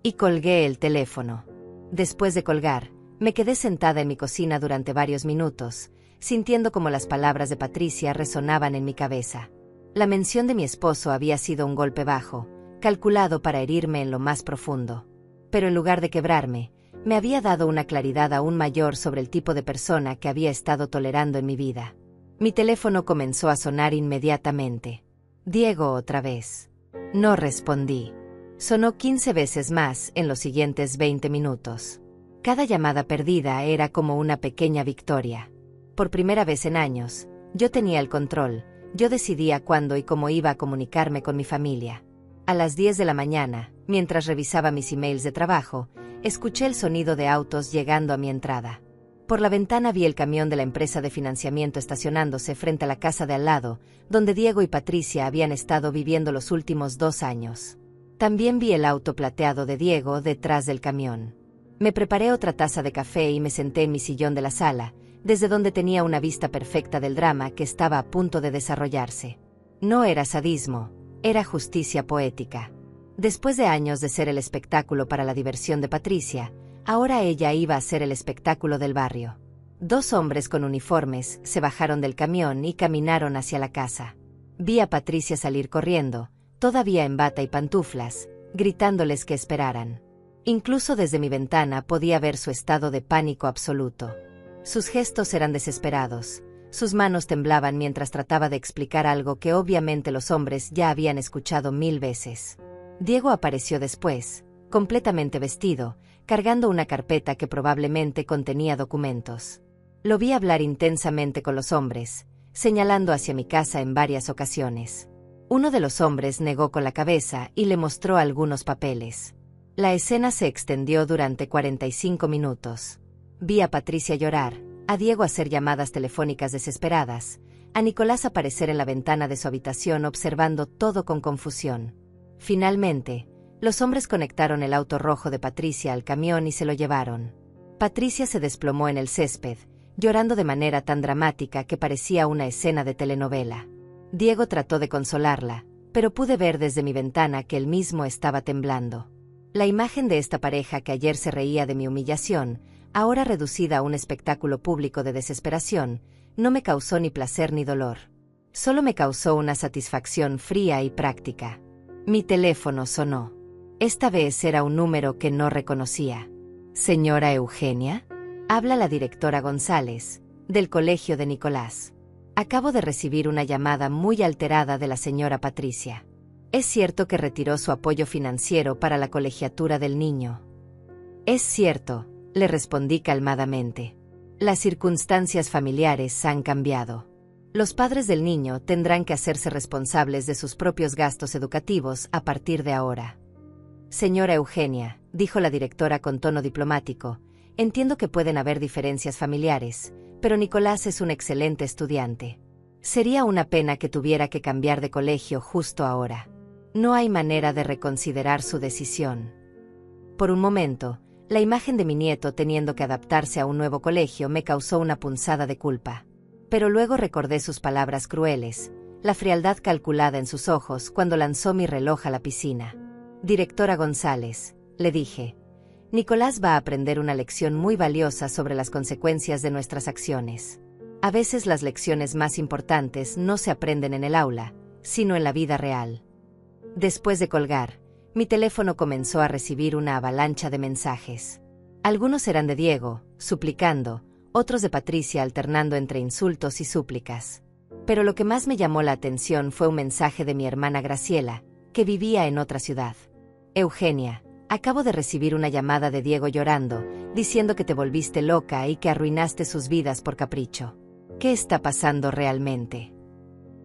Y colgué el teléfono. Después de colgar, me quedé sentada en mi cocina durante varios minutos, sintiendo como las palabras de Patricia resonaban en mi cabeza. La mención de mi esposo había sido un golpe bajo, calculado para herirme en lo más profundo. Pero en lugar de quebrarme, me había dado una claridad aún mayor sobre el tipo de persona que había estado tolerando en mi vida. Mi teléfono comenzó a sonar inmediatamente. Diego otra vez. No respondí. Sonó 15 veces más en los siguientes 20 minutos. Cada llamada perdida era como una pequeña victoria. Por primera vez en años, yo tenía el control, yo decidía cuándo y cómo iba a comunicarme con mi familia. A las 10 de la mañana, mientras revisaba mis emails de trabajo, escuché el sonido de autos llegando a mi entrada. Por la ventana vi el camión de la empresa de financiamiento estacionándose frente a la casa de al lado, donde Diego y Patricia habían estado viviendo los últimos 2 años. También vi el auto plateado de Diego detrás del camión. Me preparé otra taza de café y me senté en mi sillón de la sala, desde donde tenía una vista perfecta del drama que estaba a punto de desarrollarse. No era sadismo, era justicia poética. Después de años de ser el espectáculo para la diversión de Patricia, ahora ella iba a ser el espectáculo del barrio. 2 hombres con uniformes se bajaron del camión y caminaron hacia la casa. Vi a Patricia salir corriendo, todavía en bata y pantuflas, gritándoles que esperaran. Incluso desde mi ventana podía ver su estado de pánico absoluto. Sus gestos eran desesperados, sus manos temblaban mientras trataba de explicar algo que obviamente los hombres ya habían escuchado 1000 veces. Diego apareció después, completamente vestido, cargando una carpeta que probablemente contenía documentos. Lo vi hablar intensamente con los hombres, señalando hacia mi casa en varias ocasiones. Uno de los hombres negó con la cabeza y le mostró algunos papeles. La escena se extendió durante 45 minutos. Vi a Patricia llorar, a Diego hacer llamadas telefónicas desesperadas, a Nicolás aparecer en la ventana de su habitación observando todo con confusión. Finalmente, los hombres conectaron el auto rojo de Patricia al camión y se lo llevaron. Patricia se desplomó en el césped, llorando de manera tan dramática que parecía una escena de telenovela. Diego trató de consolarla, pero pude ver desde mi ventana que él mismo estaba temblando. La imagen de esta pareja que ayer se reía de mi humillación, ahora reducida a un espectáculo público de desesperación, no me causó ni placer ni dolor. Solo me causó una satisfacción fría y práctica. Mi teléfono sonó. Esta vez era un número que no reconocía. «Señora Eugenia», habla la directora González, del colegio de Nicolás. Acabo de recibir una llamada muy alterada de la señora Patricia. Es cierto que retiró su apoyo financiero para la colegiatura del niño. Es cierto, le respondí calmadamente. Las circunstancias familiares han cambiado. Los padres del niño tendrán que hacerse responsables de sus propios gastos educativos a partir de ahora. Señora Eugenia, dijo la directora con tono diplomático, entiendo que pueden haber diferencias familiares, pero Nicolás es un excelente estudiante. Sería una pena que tuviera que cambiar de colegio justo ahora. No hay manera de reconsiderar su decisión. Por un momento, la imagen de mi nieto teniendo que adaptarse a un nuevo colegio me causó una punzada de culpa. Pero luego recordé sus palabras crueles, la frialdad calculada en sus ojos cuando lanzó mi reloj a la piscina. Directora González, le dije, Nicolás va a aprender una lección muy valiosa sobre las consecuencias de nuestras acciones. A veces las lecciones más importantes no se aprenden en el aula, sino en la vida real. Después de colgar, mi teléfono comenzó a recibir una avalancha de mensajes. Algunos eran de Diego, suplicando, otros de Patricia alternando entre insultos y súplicas. Pero lo que más me llamó la atención fue un mensaje de mi hermana Graciela, que vivía en otra ciudad. Eugenia, acabo de recibir una llamada de Diego llorando, diciendo que te volviste loca y que arruinaste sus vidas por capricho. ¿Qué está pasando realmente?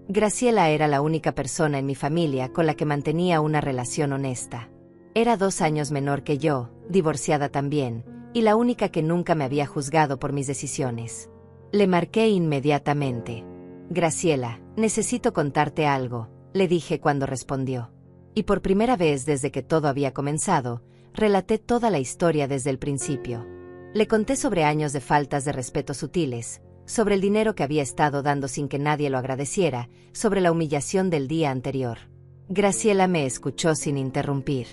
Graciela era la única persona en mi familia con la que mantenía una relación honesta. Era 2 años menor que yo, divorciada también, y la única que nunca me había juzgado por mis decisiones. Le marqué inmediatamente. Graciela, necesito contarte algo, le dije cuando respondió. Y por primera vez desde que todo había comenzado, relaté toda la historia desde el principio. Le conté sobre años de faltas de respeto sutiles, sobre el dinero que había estado dando sin que nadie lo agradeciera, sobre la humillación del día anterior. Graciela me escuchó sin interrumpir.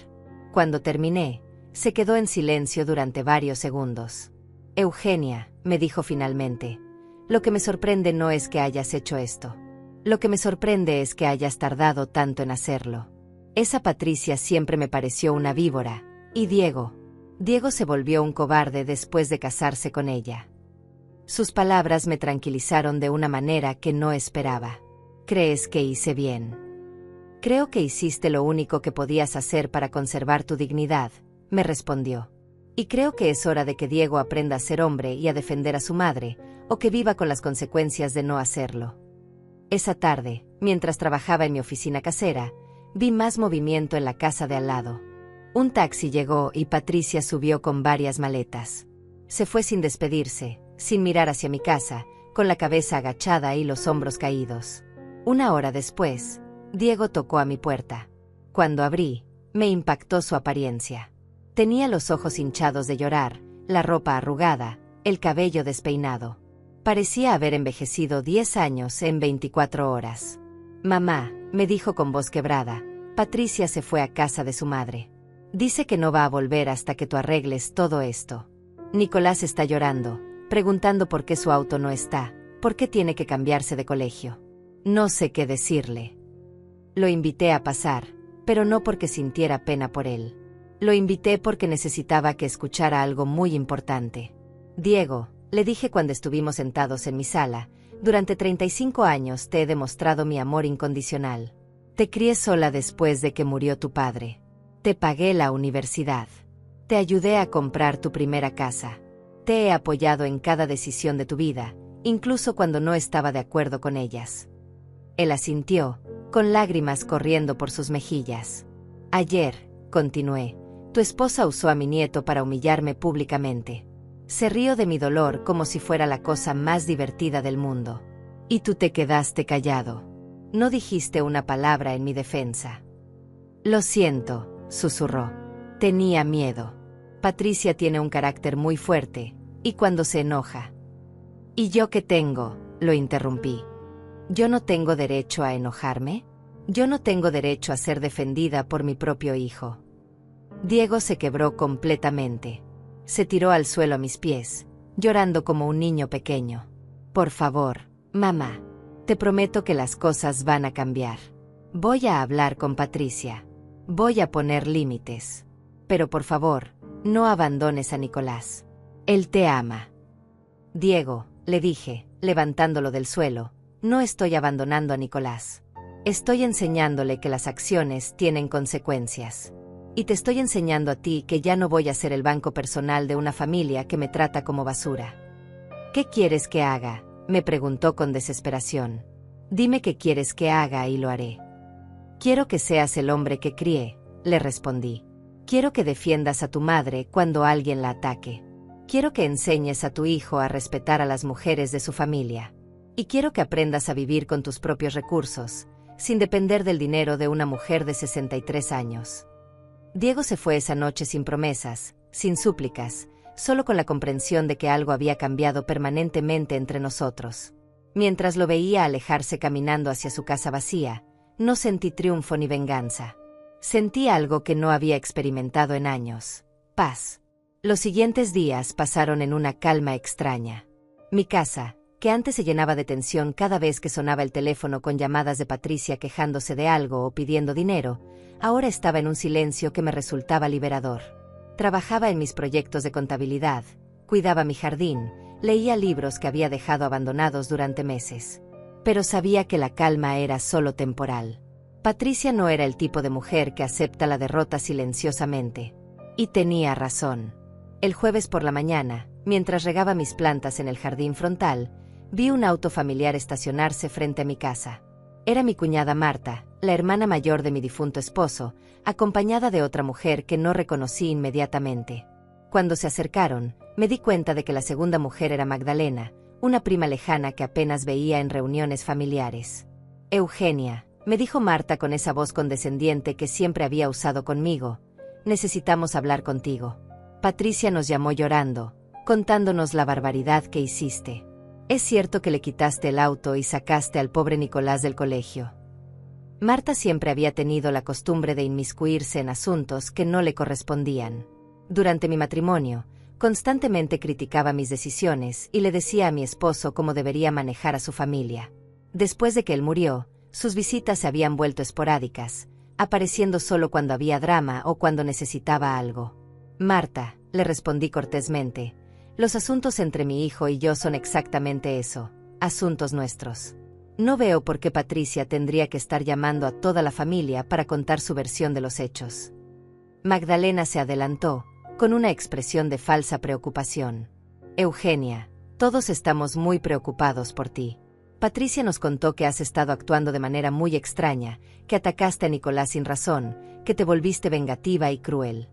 Cuando terminé, se quedó en silencio durante varios segundos. Eugenia, me dijo finalmente, lo que me sorprende no es que hayas hecho esto. Lo que me sorprende es que hayas tardado tanto en hacerlo. Esa Patricia siempre me pareció una víbora, y Diego se volvió un cobarde después de casarse con ella. Sus palabras me tranquilizaron de una manera que no esperaba. ¿Crees que hice bien? Creo que hiciste lo único que podías hacer para conservar tu dignidad, me respondió. Y creo que es hora de que Diego aprenda a ser hombre y a defender a su madre, o que viva con las consecuencias de no hacerlo. Esa tarde, mientras trabajaba en mi oficina casera, vi más movimiento en la casa de al lado. Un taxi llegó y Patricia subió con varias maletas. Se fue sin despedirse, sin mirar hacia mi casa, con la cabeza agachada y los hombros caídos. 1 hora después, Diego tocó a mi puerta. Cuando abrí, me impactó su apariencia. Tenía los ojos hinchados de llorar, la ropa arrugada, el cabello despeinado. Parecía haber envejecido 10 años en 24 horas. Mamá, me dijo con voz quebrada, Patricia se fue a casa de su madre. Dice que no va a volver hasta que tú arregles todo esto. Nicolás está llorando, preguntando por qué su auto no está, por qué tiene que cambiarse de colegio. No sé qué decirle. Lo invité a pasar, pero no porque sintiera pena por él. Lo invité porque necesitaba que escuchara algo muy importante. Diego, le dije cuando estuvimos sentados en mi sala, durante 35 años te he demostrado mi amor incondicional. Te crié sola después de que murió tu padre. Te pagué la universidad. Te ayudé a comprar tu primera casa. Te he apoyado en cada decisión de tu vida, incluso cuando no estaba de acuerdo con ellas. Él asintió, con lágrimas corriendo por sus mejillas. Ayer, continué, tu esposa usó a mi nieto para humillarme públicamente. Se rió de mi dolor como si fuera la cosa más divertida del mundo. Y tú te quedaste callado. No dijiste una palabra en mi defensa. Lo siento, susurró. Tenía miedo. Patricia tiene un carácter muy fuerte, y cuando se enoja. ¿Y yo qué tengo?, lo interrumpí. ¿Yo no tengo derecho a enojarme? ¿Yo no tengo derecho a ser defendida por mi propio hijo? Diego se quebró completamente. Se tiró al suelo a mis pies, llorando como un niño pequeño. Por favor, mamá, te prometo que las cosas van a cambiar. Voy a hablar con Patricia. Voy a poner límites. Pero por favor, no abandones a Nicolás. Él te ama. Diego, le dije, levantándolo del suelo, no estoy abandonando a Nicolás. Estoy enseñándole que las acciones tienen consecuencias. Y te estoy enseñando a ti que ya no voy a ser el banco personal de una familia que me trata como basura. ¿Qué quieres que haga?, me preguntó con desesperación. Dime qué quieres que haga y lo haré. Quiero que seas el hombre que crié, le respondí. Quiero que defiendas a tu madre cuando alguien la ataque. Quiero que enseñes a tu hijo a respetar a las mujeres de su familia. Y quiero que aprendas a vivir con tus propios recursos, sin depender del dinero de una mujer de 63 años. Diego se fue esa noche sin promesas, sin súplicas, solo con la comprensión de que algo había cambiado permanentemente entre nosotros. Mientras lo veía alejarse caminando hacia su casa vacía, no sentí triunfo ni venganza. Sentí algo que no había experimentado en años: paz. Los siguientes días pasaron en una calma extraña. Mi casa, que antes se llenaba de tensión cada vez que sonaba el teléfono con llamadas de Patricia quejándose de algo o pidiendo dinero, ahora estaba en un silencio que me resultaba liberador. Trabajaba en mis proyectos de contabilidad, cuidaba mi jardín, leía libros que había dejado abandonados durante meses. Pero sabía que la calma era solo temporal. Patricia no era el tipo de mujer que acepta la derrota silenciosamente. Y tenía razón. El jueves por la mañana, mientras regaba mis plantas en el jardín frontal, vi un auto familiar estacionarse frente a mi casa. Era mi cuñada Marta, la hermana mayor de mi difunto esposo, acompañada de otra mujer que no reconocí inmediatamente. Cuando se acercaron, me di cuenta de que la segunda mujer era Magdalena, una prima lejana que apenas veía en reuniones familiares. Eugenia, me dijo Marta con esa voz condescendiente que siempre había usado conmigo, necesitamos hablar contigo. Patricia nos llamó llorando, contándonos la barbaridad que hiciste. ¿Es cierto que le quitaste el auto y sacaste al pobre Nicolás del colegio? Marta siempre había tenido la costumbre de inmiscuirse en asuntos que no le correspondían. Durante mi matrimonio, constantemente criticaba mis decisiones y le decía a mi esposo cómo debería manejar a su familia. Después de que él murió, sus visitas se habían vuelto esporádicas, apareciendo solo cuando había drama o cuando necesitaba algo. Marta, le respondí cortésmente, los asuntos entre mi hijo y yo son exactamente eso, asuntos nuestros. No veo por qué Patricia tendría que estar llamando a toda la familia para contar su versión de los hechos. Magdalena se adelantó, con una expresión de falsa preocupación. Eugenia, todos estamos muy preocupados por ti. Patricia nos contó que has estado actuando de manera muy extraña, que atacaste a Nicolás sin razón, que te volviste vengativa y cruel.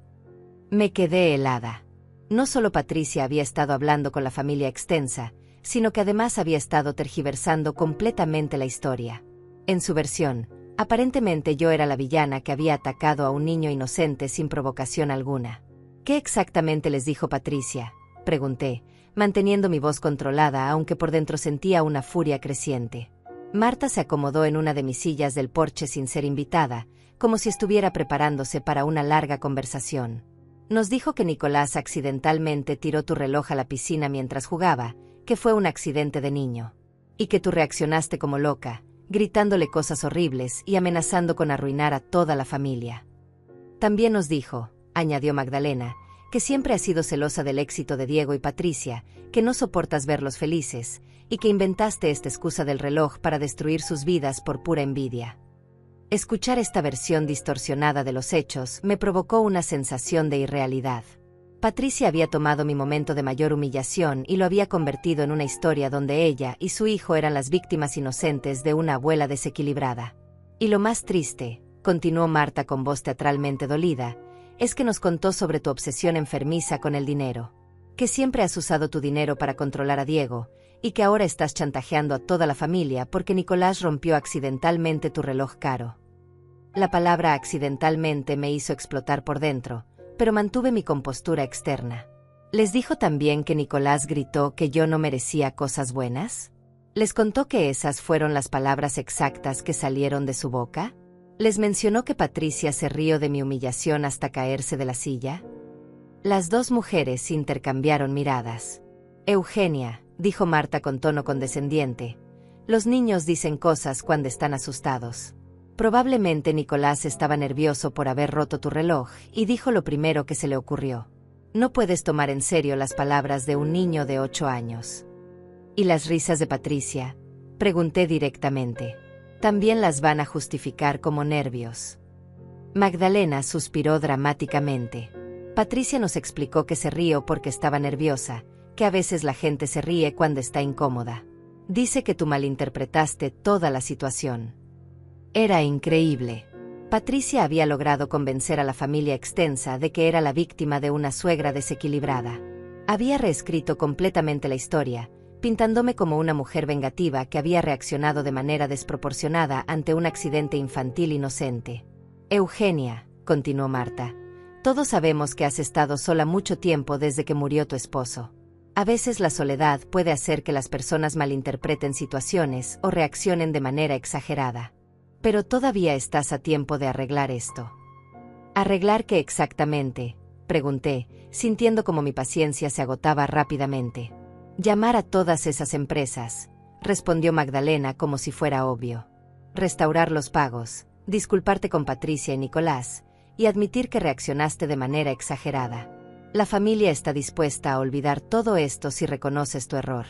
Me quedé helada. No solo Patricia había estado hablando con la familia extensa, sino que además había estado tergiversando completamente la historia. En su versión, aparentemente yo era la villana que había atacado a un niño inocente sin provocación alguna. ¿Qué exactamente les dijo Patricia?, pregunté, manteniendo mi voz controlada aunque por dentro sentía una furia creciente. Marta se acomodó en una de mis sillas del porche sin ser invitada, como si estuviera preparándose para una larga conversación. Nos dijo que Nicolás accidentalmente tiró tu reloj a la piscina mientras jugaba, que fue un accidente de niño. Y que tú reaccionaste como loca, gritándole cosas horribles y amenazando con arruinar a toda la familia. También nos dijo, añadió Magdalena, que siempre has sido celosa del éxito de Diego y Patricia, que no soportas verlos felices, y que inventaste esta excusa del reloj para destruir sus vidas por pura envidia. Escuchar esta versión distorsionada de los hechos me provocó una sensación de irrealidad. Patricia había tomado mi momento de mayor humillación y lo había convertido en una historia donde ella y su hijo eran las víctimas inocentes de una abuela desequilibrada. Y lo más triste, continuó Marta con voz teatralmente dolida, es que nos contó sobre tu obsesión enfermiza con el dinero. Que siempre has usado tu dinero para controlar a Diego, y que ahora estás chantajeando a toda la familia porque Nicolás rompió accidentalmente tu reloj caro. La palabra accidentalmente me hizo explotar por dentro, pero mantuve mi compostura externa. ¿Les dijo también que Nicolás gritó que yo no merecía cosas buenas? ¿Les contó que esas fueron las palabras exactas que salieron de su boca? ¿Les mencionó que Patricia se rió de mi humillación hasta caerse de la silla? Las dos mujeres intercambiaron miradas. Eugenia, dijo Marta con tono condescendiente, los niños dicen cosas cuando están asustados. Probablemente Nicolás estaba nervioso por haber roto tu reloj y dijo lo primero que se le ocurrió. No puedes tomar en serio las palabras de un niño de 8 años. ¿Y las risas de Patricia? Pregunté directamente. También las van a justificar como nervios. Magdalena suspiró dramáticamente. Patricia nos explicó que se rió porque estaba nerviosa, que a veces la gente se ríe cuando está incómoda. Dice que tú malinterpretaste toda la situación. Era increíble. Patricia había logrado convencer a la familia extensa de que era la víctima de una suegra desequilibrada. Había reescrito completamente la historia, pintándome como una mujer vengativa que había reaccionado de manera desproporcionada ante un accidente infantil inocente. Eugenia, continuó Marta, todos sabemos que has estado sola mucho tiempo desde que murió tu esposo. A veces la soledad puede hacer que las personas malinterpreten situaciones o reaccionen de manera exagerada. Pero todavía estás a tiempo de arreglar esto. ¿Arreglar qué exactamente?, pregunté, sintiendo como mi paciencia se agotaba rápidamente. Llamar a todas esas empresas, respondió Magdalena como si fuera obvio. Restaurar los pagos, disculparte con Patricia y Nicolás, y admitir que reaccionaste de manera exagerada. La familia está dispuesta a olvidar todo esto si reconoces tu error.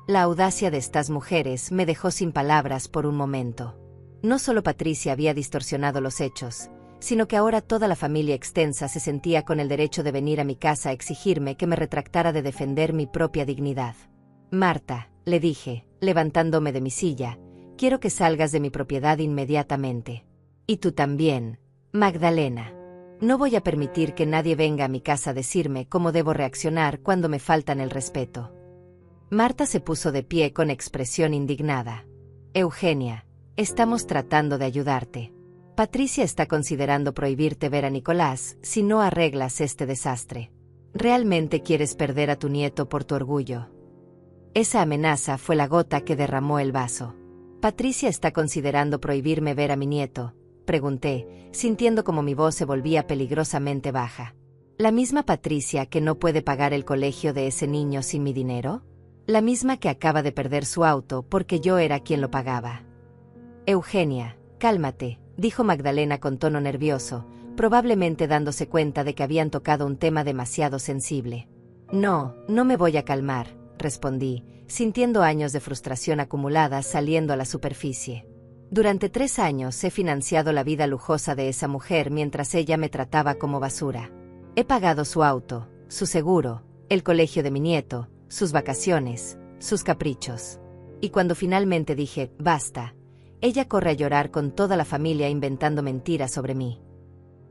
La audacia de estas mujeres me dejó sin palabras por un momento. No solo Patricia había distorsionado los hechos, sino que ahora toda la familia extensa se sentía con el derecho de venir a mi casa a exigirme que me retractara de defender mi propia dignidad. Marta, le dije, levantándome de mi silla, quiero que salgas de mi propiedad inmediatamente. Y tú también, Magdalena. No voy a permitir que nadie venga a mi casa a decirme cómo debo reaccionar cuando me faltan el respeto. Marta se puso de pie con expresión indignada. Eugenia, estamos tratando de ayudarte. Patricia está considerando prohibirte ver a Nicolás si no arreglas este desastre. ¿Realmente quieres perder a tu nieto por tu orgullo? Esa amenaza fue la gota que derramó el vaso. ¿Patricia está considerando prohibirme ver a mi nieto?, pregunté, sintiendo como mi voz se volvía peligrosamente baja. ¿La misma Patricia que no puede pagar el colegio de ese niño sin mi dinero? ¿La misma que acaba de perder su auto porque yo era quien lo pagaba? Eugenia, cálmate, dijo Magdalena con tono nervioso, probablemente dándose cuenta de que habían tocado un tema demasiado sensible. No, no me voy a calmar, respondí, sintiendo años de frustración acumuladas saliendo a la superficie. Durante 3 años he financiado la vida lujosa de esa mujer mientras ella me trataba como basura. He pagado su auto, su seguro, el colegio de mi nieto, sus vacaciones, sus caprichos. Y cuando finalmente dije, basta, ella corre a llorar con toda la familia inventando mentiras sobre mí.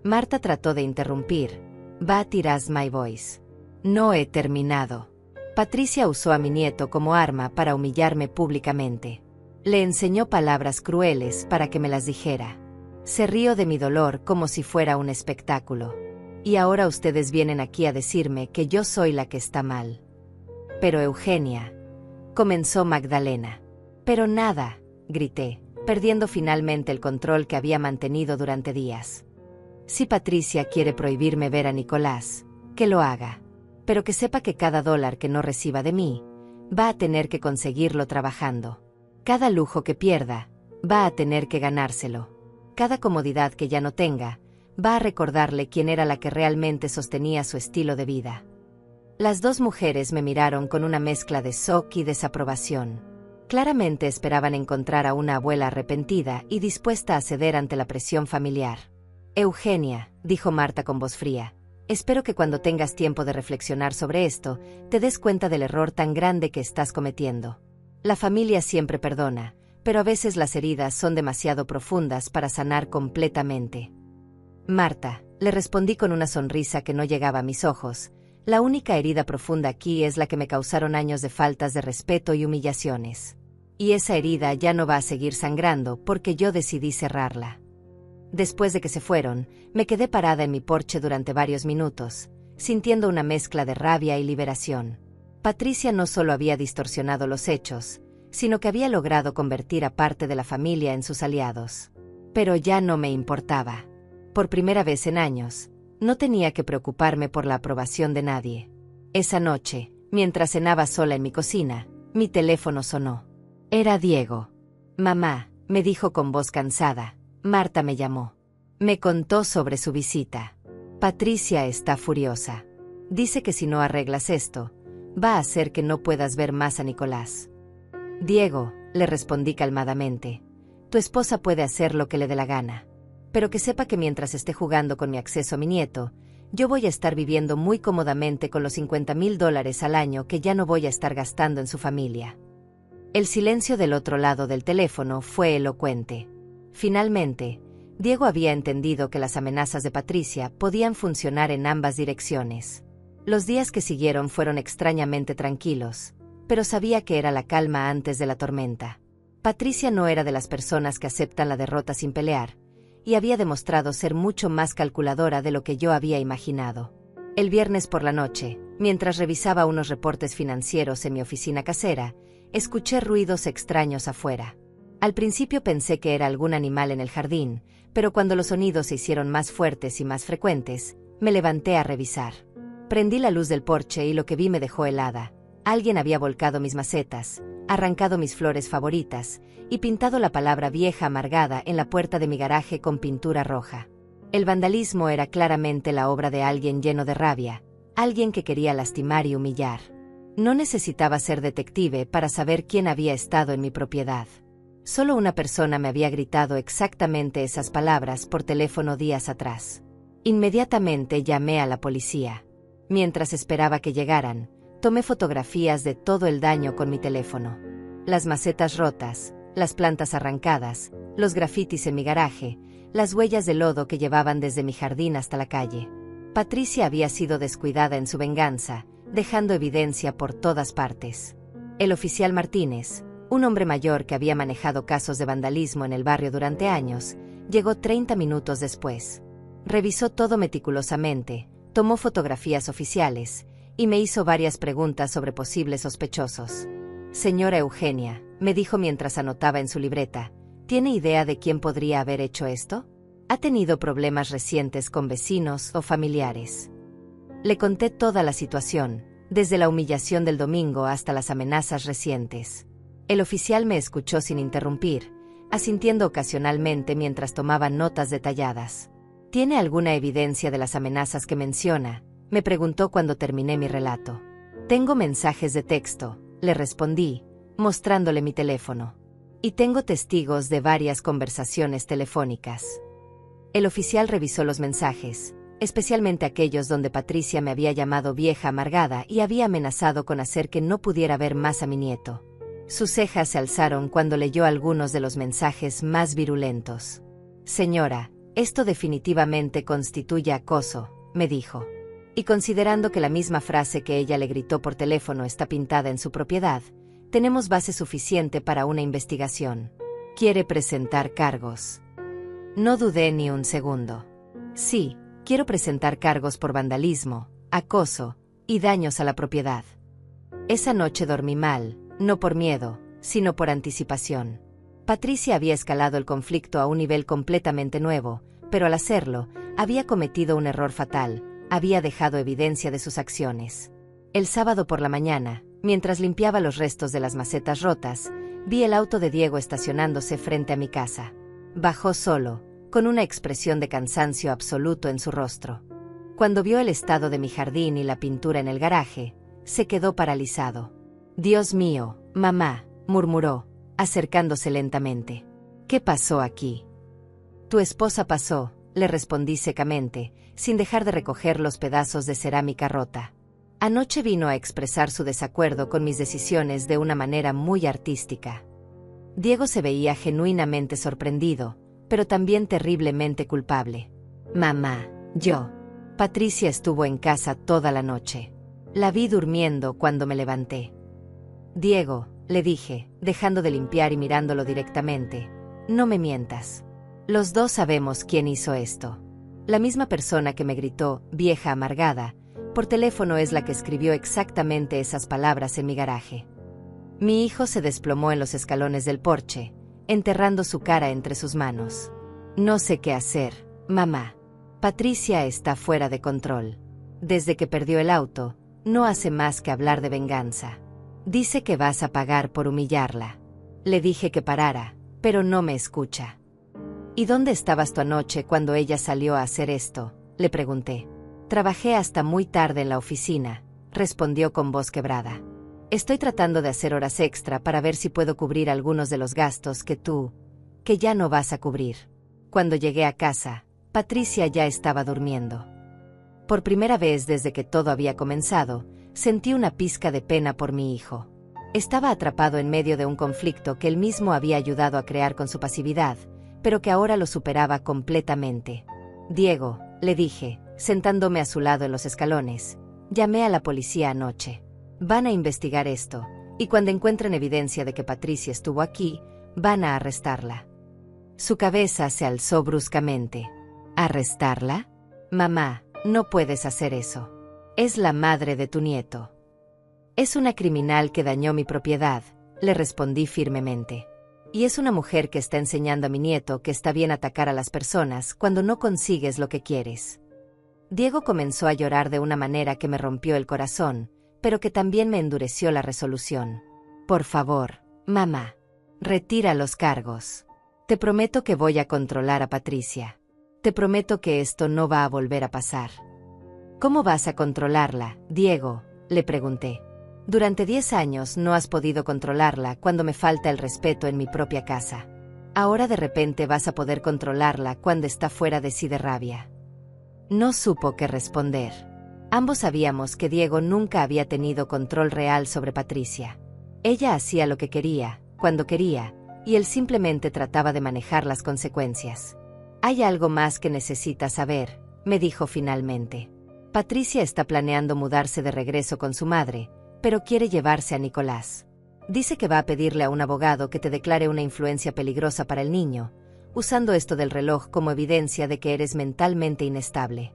Marta trató de interrumpir. But it has my voice. No he terminado. Patricia usó a mi nieto como arma para humillarme públicamente. Le enseñó palabras crueles para que me las dijera. Se rió de mi dolor como si fuera un espectáculo. Y ahora ustedes vienen aquí a decirme que yo soy la que está mal. Pero Eugenia, comenzó Magdalena. Pero nada, grité, perdiendo finalmente el control que había mantenido durante días. Si Patricia quiere prohibirme ver a Nicolás, que lo haga. Pero que sepa que cada dólar que no reciba de mí, va a tener que conseguirlo trabajando. Cada lujo que pierda, va a tener que ganárselo. Cada comodidad que ya no tenga, va a recordarle quién era la que realmente sostenía su estilo de vida. Las dos mujeres me miraron con una mezcla de shock y desaprobación. Claramente esperaban encontrar a una abuela arrepentida y dispuesta a ceder ante la presión familiar. Eugenia, dijo Marta con voz fría, Espero que cuando tengas tiempo de reflexionar sobre esto, te des cuenta del error tan grande que estás cometiendo. La familia siempre perdona, pero a veces las heridas son demasiado profundas para sanar completamente. Marta, le respondí con una sonrisa que no llegaba a mis ojos. La única herida profunda aquí es la que me causaron años de faltas de respeto y humillaciones. Y esa herida ya no va a seguir sangrando porque yo decidí cerrarla. Después de que se fueron, me quedé parada en mi porche durante varios minutos, sintiendo una mezcla de rabia y liberación. Patricia no solo había distorsionado los hechos, sino que había logrado convertir a parte de la familia en sus aliados. Pero ya no me importaba. Por primera vez en años, no tenía que preocuparme por la aprobación de nadie. Esa noche, mientras cenaba sola en mi cocina, mi teléfono sonó. Era Diego. «Mamá», me dijo con voz cansada. «Marta me llamó. Me contó sobre su visita. Patricia está furiosa. Dice que si no arreglas esto, va a hacer que no puedas ver más a Nicolás». «Diego», le respondí calmadamente, «tu esposa puede hacer lo que le dé la gana. Pero que sepa que mientras esté jugando con mi acceso a mi nieto, yo voy a estar viviendo muy cómodamente con los $50,000 al año que ya no voy a estar gastando en su familia». El silencio del otro lado del teléfono fue elocuente. Finalmente, Diego había entendido que las amenazas de Patricia podían funcionar en ambas direcciones. Los días que siguieron fueron extrañamente tranquilos, pero sabía que era la calma antes de la tormenta. Patricia no era de las personas que aceptan la derrota sin pelear, y había demostrado ser mucho más calculadora de lo que yo había imaginado. El viernes por la noche, mientras revisaba unos reportes financieros en mi oficina casera, escuché ruidos extraños afuera. Al principio pensé que era algún animal en el jardín, pero cuando los sonidos se hicieron más fuertes y más frecuentes, me levanté a revisar. Prendí la luz del porche y lo que vi me dejó helada. Alguien había volcado mis macetas, arrancado mis flores favoritas y pintado la palabra vieja amargada en la puerta de mi garaje con pintura roja. El vandalismo era claramente la obra de alguien lleno de rabia, alguien que quería lastimar y humillar. No necesitaba ser detective para saber quién había estado en mi propiedad. Solo una persona me había gritado exactamente esas palabras por teléfono días atrás. Inmediatamente llamé a la policía. Mientras esperaba que llegaran, tomé fotografías de todo el daño con mi teléfono. Las macetas rotas, las plantas arrancadas, los grafitis en mi garaje, las huellas de lodo que llevaban desde mi jardín hasta la calle. Patricia había sido descuidada en su venganza, dejando evidencia por todas partes. El oficial Martínez, un hombre mayor que había manejado casos de vandalismo en el barrio durante años, llegó 30 minutos después. Revisó todo meticulosamente, tomó fotografías oficiales y me hizo varias preguntas sobre posibles sospechosos. «Señora Eugenia», me dijo mientras anotaba en su libreta, «¿tiene idea de quién podría haber hecho esto? ¿Ha tenido problemas recientes con vecinos o familiares?». Le conté toda la situación, desde la humillación del domingo hasta las amenazas recientes. El oficial me escuchó sin interrumpir, asintiendo ocasionalmente mientras tomaba notas detalladas. «¿Tiene alguna evidencia de las amenazas que menciona?», me preguntó cuando terminé mi relato. «Tengo mensajes de texto», le respondí, mostrándole mi teléfono. «Y tengo testigos de varias conversaciones telefónicas». El oficial revisó los mensajes, especialmente aquellos donde Patricia me había llamado vieja amargada y había amenazado con hacer que no pudiera ver más a mi nieto. Sus cejas se alzaron cuando leyó algunos de los mensajes más virulentos. «Señora, esto definitivamente constituye acoso», me dijo. «Y considerando que la misma frase que ella le gritó por teléfono está pintada en su propiedad, tenemos base suficiente para una investigación. ¿Quiere presentar cargos?». No dudé ni un segundo. «Sí, quiero presentar cargos por vandalismo, acoso y daños a la propiedad». Esa noche dormí mal, no por miedo, sino por anticipación. Patricia había escalado el conflicto a un nivel completamente nuevo, pero al hacerlo, había cometido un error fatal, había dejado evidencia de sus acciones. El sábado por la mañana, mientras limpiaba los restos de las macetas rotas, vi el auto de Diego estacionándose frente a mi casa. Bajó solo, con una expresión de cansancio absoluto en su rostro. Cuando vio el estado de mi jardín y la pintura en el garaje, se quedó paralizado. «Dios mío, mamá», murmuró, acercándose lentamente. «¿Qué pasó aquí?». «Tu esposa pasó», le respondí secamente, sin dejar de recoger los pedazos de cerámica rota. Anoche vino a expresar su desacuerdo con mis decisiones de una manera muy artística. Diego se veía genuinamente sorprendido, pero también terriblemente culpable. Mamá, Patricia estuvo en casa toda la noche. La vi durmiendo cuando me levanté. Diego, le dije, dejando de limpiar y mirándolo directamente, no me mientas. Los dos sabemos quién hizo esto. La misma persona que me gritó, vieja amargada, por teléfono es la que escribió exactamente esas palabras en mi garaje. Mi hijo se desplomó en los escalones del porche, enterrando su cara entre sus manos. No sé qué hacer, mamá. Patricia está fuera de control. Desde que perdió el auto, no hace más que hablar de venganza. Dice que vas a pagar por humillarla. Le dije que parara, pero no me escucha. ¿Y dónde estabas tú anoche cuando ella salió a hacer esto?, le pregunté. Trabajé hasta muy tarde en la oficina, respondió con voz quebrada. Estoy tratando de hacer horas extra para ver si puedo cubrir algunos de los gastos que ya no vas a cubrir. Cuando llegué a casa, Patricia ya estaba durmiendo. Por primera vez desde que todo había comenzado, sentí una pizca de pena por mi hijo. Estaba atrapado en medio de un conflicto que él mismo había ayudado a crear con su pasividad, pero que ahora lo superaba completamente. Diego, le dije, sentándome a su lado en los escalones, llamé a la policía anoche. Van a investigar esto, y cuando encuentren evidencia de que Patricia estuvo aquí, van a arrestarla. Su cabeza se alzó bruscamente. ¿Arrestarla? Mamá, no puedes hacer eso. Es la madre de tu nieto. Es una criminal que dañó mi propiedad, le respondí firmemente. Y es una mujer que está enseñando a mi nieto que está bien atacar a las personas cuando no consigues lo que quieres. Diego comenzó a llorar de una manera que me rompió el corazón, pero que también me endureció la resolución. Por favor, mamá, retira los cargos. Te prometo que voy a controlar a Patricia. Te prometo que esto no va a volver a pasar. ¿Cómo vas a controlarla, Diego?, le pregunté. Durante 10 años no has podido controlarla cuando me falta el respeto en mi propia casa. Ahora de repente vas a poder controlarla cuando está fuera de sí de rabia. No supo qué responder. Ambos sabíamos que Diego nunca había tenido control real sobre Patricia. Ella hacía lo que quería, cuando quería, y él simplemente trataba de manejar las consecuencias. Hay algo más que necesitas saber, me dijo finalmente. Patricia está planeando mudarse de regreso con su madre, pero quiere llevarse a Nicolás. Dice que va a pedirle a un abogado que te declare una influencia peligrosa para el niño, usando esto del reloj como evidencia de que eres mentalmente inestable.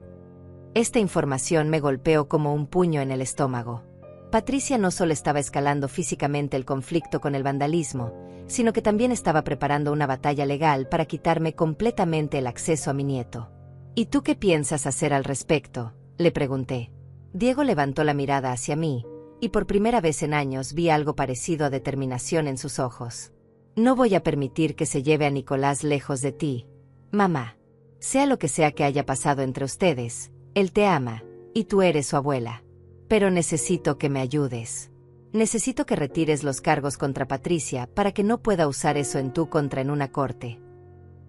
Esta información me golpeó como un puño en el estómago. Patricia no solo estaba escalando físicamente el conflicto con el vandalismo, sino que también estaba preparando una batalla legal para quitarme completamente el acceso a mi nieto. ¿Y tú qué piensas hacer al respecto?, le pregunté. Diego levantó la mirada hacia mí, y por primera vez en años vi algo parecido a determinación en sus ojos. No voy a permitir que se lleve a Nicolás lejos de ti, mamá. Sea lo que sea que haya pasado entre ustedes, él te ama, y tú eres su abuela. Pero necesito que me ayudes. Necesito que retires los cargos contra Patricia para que no pueda usar eso en tu contra en una corte.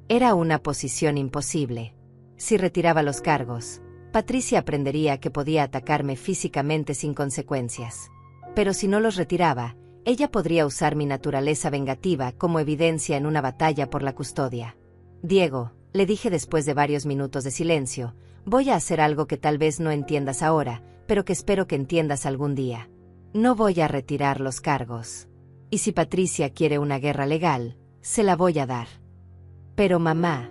Era una posición imposible. Si retiraba los cargos, Patricia aprendería que podía atacarme físicamente sin consecuencias. Pero si no los retiraba, ella podría usar mi naturaleza vengativa como evidencia en una batalla por la custodia. Diego, le dije después de varios minutos de silencio, voy a hacer algo que tal vez no entiendas ahora, pero que espero que entiendas algún día. No voy a retirar los cargos. Y si Patricia quiere una guerra legal, se la voy a dar. Pero mamá,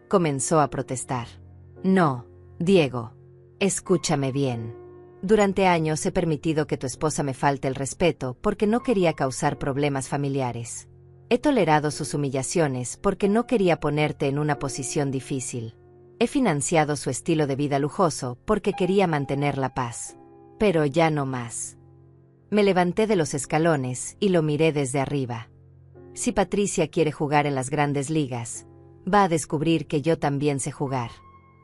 comenzó a protestar. No, Diego, escúchame bien. Durante años he permitido que tu esposa me falte el respeto porque no quería causar problemas familiares. He tolerado sus humillaciones porque no quería ponerte en una posición difícil. He financiado su estilo de vida lujoso porque quería mantener la paz. Pero ya no más. Me levanté de los escalones y lo miré desde arriba. Si Patricia quiere jugar en las grandes ligas, va a descubrir que yo también sé jugar.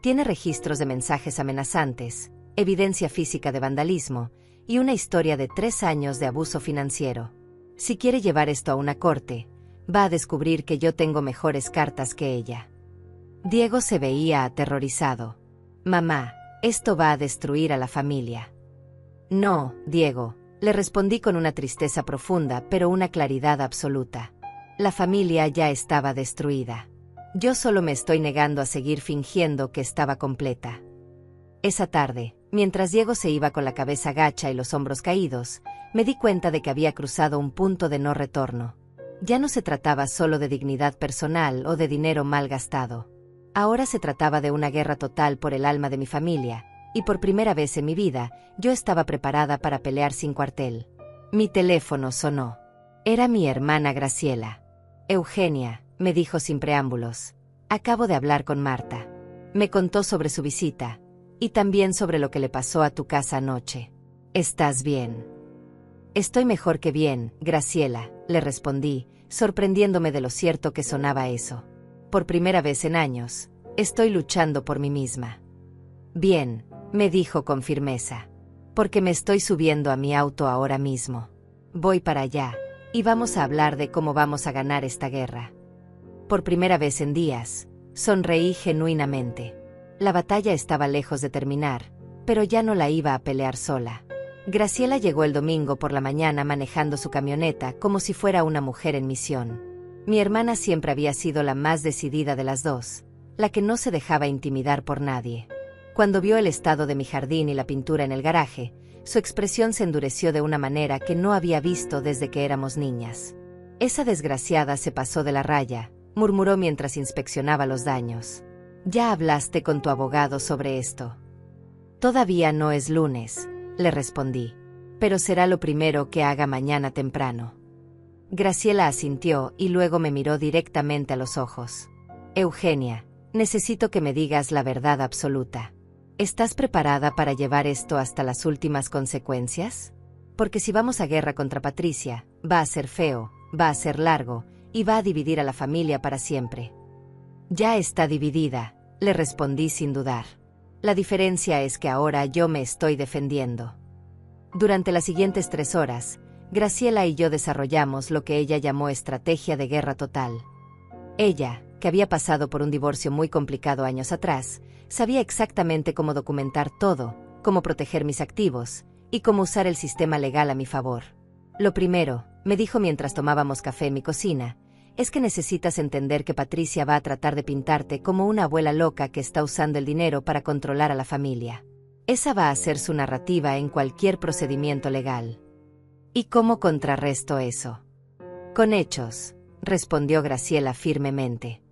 Tiene registros de mensajes amenazantes, evidencia física de vandalismo y una historia de 3 años de abuso financiero. Si quiere llevar esto a una corte, va a descubrir que yo tengo mejores cartas que ella. Diego se veía aterrorizado. Mamá, esto va a destruir a la familia. No, Diego, le respondí con una tristeza profunda pero una claridad absoluta. La familia ya estaba destruida. Yo solo me estoy negando a seguir fingiendo que estaba completa. Esa tarde, mientras Diego se iba con la cabeza gacha y los hombros caídos, me di cuenta de que había cruzado un punto de no retorno. Ya no se trataba solo de dignidad personal o de dinero mal gastado. Ahora se trataba de una guerra total por el alma de mi familia, y por primera vez en mi vida, yo estaba preparada para pelear sin cuartel. Mi teléfono sonó. Era mi hermana Graciela. Eugenia, me dijo sin preámbulos. Acabo de hablar con Marta. Me contó sobre su visita, y también sobre lo que le pasó a tu casa anoche. ¿Estás bien? Estoy mejor que bien, Graciela, le respondí, sorprendiéndome de lo cierto que sonaba eso. Por primera vez en años, estoy luchando por mí misma. Bien, me dijo con firmeza, porque me estoy subiendo a mi auto ahora mismo. Voy para allá, y vamos a hablar de cómo vamos a ganar esta guerra. Por primera vez en días, sonreí genuinamente. La batalla estaba lejos de terminar, pero ya no la iba a pelear sola. Graciela llegó el domingo por la mañana manejando su camioneta como si fuera una mujer en misión. Mi hermana siempre había sido la más decidida de las dos, la que no se dejaba intimidar por nadie. Cuando vio el estado de mi jardín y la pintura en el garaje, su expresión se endureció de una manera que no había visto desde que éramos niñas. Esa desgraciada se pasó de la raya, murmuró mientras inspeccionaba los daños. ¿Ya hablaste con tu abogado sobre esto? Todavía no es lunes, le respondí, pero será lo primero que haga mañana temprano. Graciela asintió y luego me miró directamente a los ojos. Eugenia, necesito que me digas la verdad absoluta. ¿Estás preparada para llevar esto hasta las últimas consecuencias? Porque si vamos a guerra contra Patricia, va a ser feo, va a ser largo, y va a dividir a la familia para siempre. Ya está dividida, le respondí sin dudar. La diferencia es que ahora yo me estoy defendiendo. Durante las siguientes 3 horas, Graciela y yo desarrollamos lo que ella llamó estrategia de guerra total. Ella, que había pasado por un divorcio muy complicado años atrás, sabía exactamente cómo documentar todo, cómo proteger mis activos, y cómo usar el sistema legal a mi favor. Lo primero, me dijo mientras tomábamos café en mi cocina, es que necesitas entender que Patricia va a tratar de pintarte como una abuela loca que está usando el dinero para controlar a la familia. Esa va a ser su narrativa en cualquier procedimiento legal. ¿Y cómo contrarresto eso? Con hechos, respondió Graciela firmemente.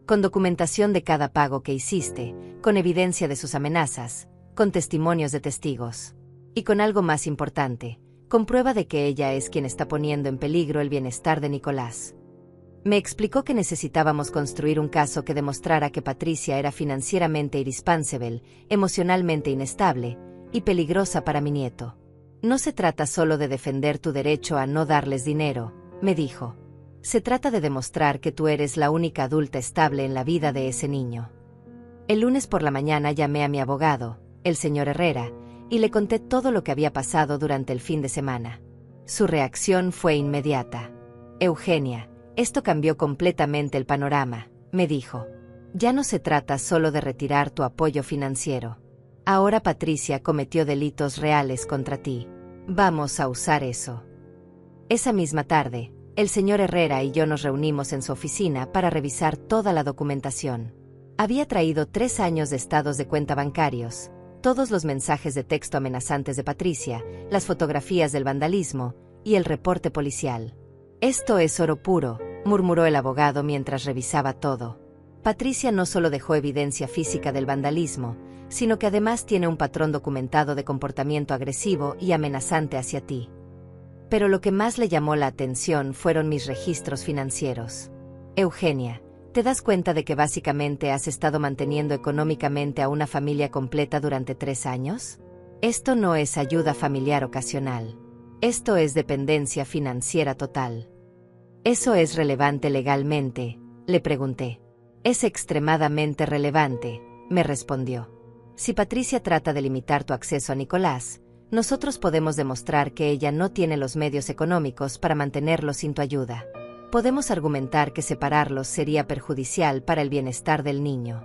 Con documentación de cada pago que hiciste, con evidencia de sus amenazas, con testimonios de testigos. Y con algo más importante, con prueba de que ella es quien está poniendo en peligro el bienestar de Nicolás. Me explicó que necesitábamos construir un caso que demostrara que Patricia era financieramente irresponsible, emocionalmente inestable y peligrosa para mi nieto. No se trata solo de defender tu derecho a no darles dinero, me dijo. Se trata de demostrar que tú eres la única adulta estable en la vida de ese niño. El lunes por la mañana llamé a mi abogado, el señor Herrera, y le conté todo lo que había pasado durante el fin de semana. Su reacción fue inmediata. Eugenia, esto cambió completamente el panorama, me dijo. Ya no se trata solo de retirar tu apoyo financiero. Ahora Patricia cometió delitos reales contra ti. Vamos a usar eso. Esa misma tarde, el señor Herrera y yo nos reunimos en su oficina para revisar toda la documentación. Había traído 3 años de estados de cuenta bancarios, todos los mensajes de texto amenazantes de Patricia, las fotografías del vandalismo y el reporte policial. Esto es oro puro, murmuró el abogado mientras revisaba todo. Patricia no solo dejó evidencia física del vandalismo, sino que además tiene un patrón documentado de comportamiento agresivo y amenazante hacia ti. Pero lo que más le llamó la atención fueron mis registros financieros. Eugenia, ¿te das cuenta de que básicamente has estado manteniendo económicamente a una familia completa durante 3 años? Esto no es ayuda familiar ocasional. Esto es dependencia financiera total. ¿Eso es relevante legalmente?, le pregunté. Es extremadamente relevante, me respondió. Si Patricia trata de limitar tu acceso a Nicolás, nosotros podemos demostrar que ella no tiene los medios económicos para mantenerlo sin tu ayuda. Podemos argumentar que separarlos sería perjudicial para el bienestar del niño.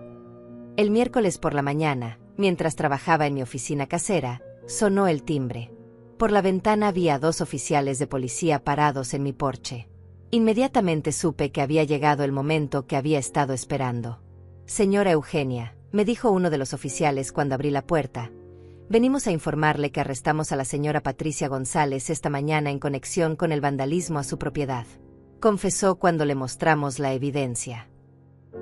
El miércoles por la mañana, mientras trabajaba en mi oficina casera, sonó el timbre. Por la ventana vi a 2 oficiales de policía parados en mi porche. Inmediatamente supe que había llegado el momento que había estado esperando. «Señora Eugenia», me dijo uno de los oficiales cuando abrí la puerta, «venimos a informarle que arrestamos a la señora Patricia González esta mañana en conexión con el vandalismo a su propiedad», confesó cuando le mostramos la evidencia.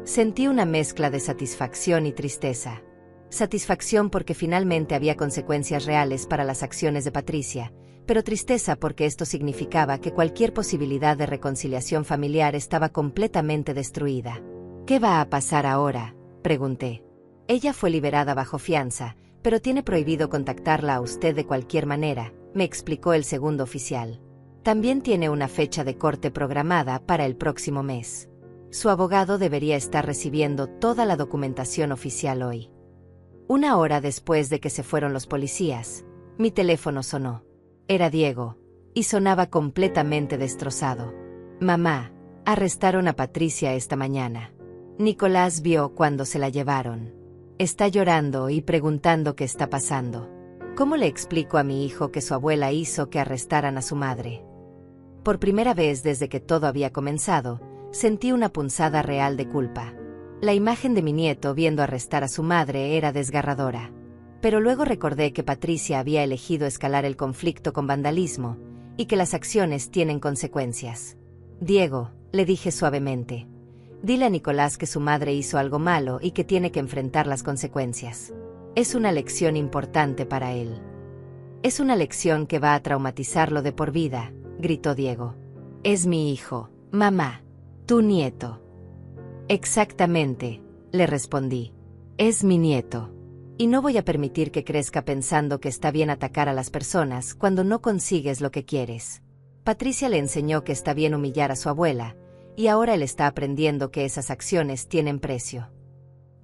Sentí una mezcla de satisfacción y tristeza. Satisfacción porque finalmente había consecuencias reales para las acciones de Patricia, pero tristeza porque esto significaba que cualquier posibilidad de reconciliación familiar estaba completamente destruida. «¿Qué va a pasar ahora?», pregunté. «Ella fue liberada bajo fianza, pero tiene prohibido contactarla a usted de cualquier manera», me explicó el segundo oficial. «También tiene una fecha de corte programada para el próximo mes. Su abogado debería estar recibiendo toda la documentación oficial hoy». 1 hora después de que se fueron los policías, mi teléfono sonó. Era Diego, y sonaba completamente destrozado. «Mamá, arrestaron a Patricia esta mañana. Nicolás vio cuando se la llevaron. Está llorando y preguntando qué está pasando. ¿Cómo le explico a mi hijo que su abuela hizo que arrestaran a su madre?». Por primera vez desde que todo había comenzado, sentí una punzada real de culpa. La imagen de mi nieto viendo arrestar a su madre era desgarradora. Pero luego recordé que Patricia había elegido escalar el conflicto con vandalismo, y que las acciones tienen consecuencias. «Diego», le dije suavemente, «dile a Nicolás que su madre hizo algo malo y que tiene que enfrentar las consecuencias. Es una lección importante para él». «Es una lección que va a traumatizarlo de por vida», gritó Diego. «Es mi hijo, mamá, tu nieto». «Exactamente», le respondí. «Es mi nieto. Y no voy a permitir que crezca pensando que está bien atacar a las personas cuando no consigues lo que quieres». Patricia le enseñó que está bien humillar a su abuela, y ahora él está aprendiendo que esas acciones tienen precio.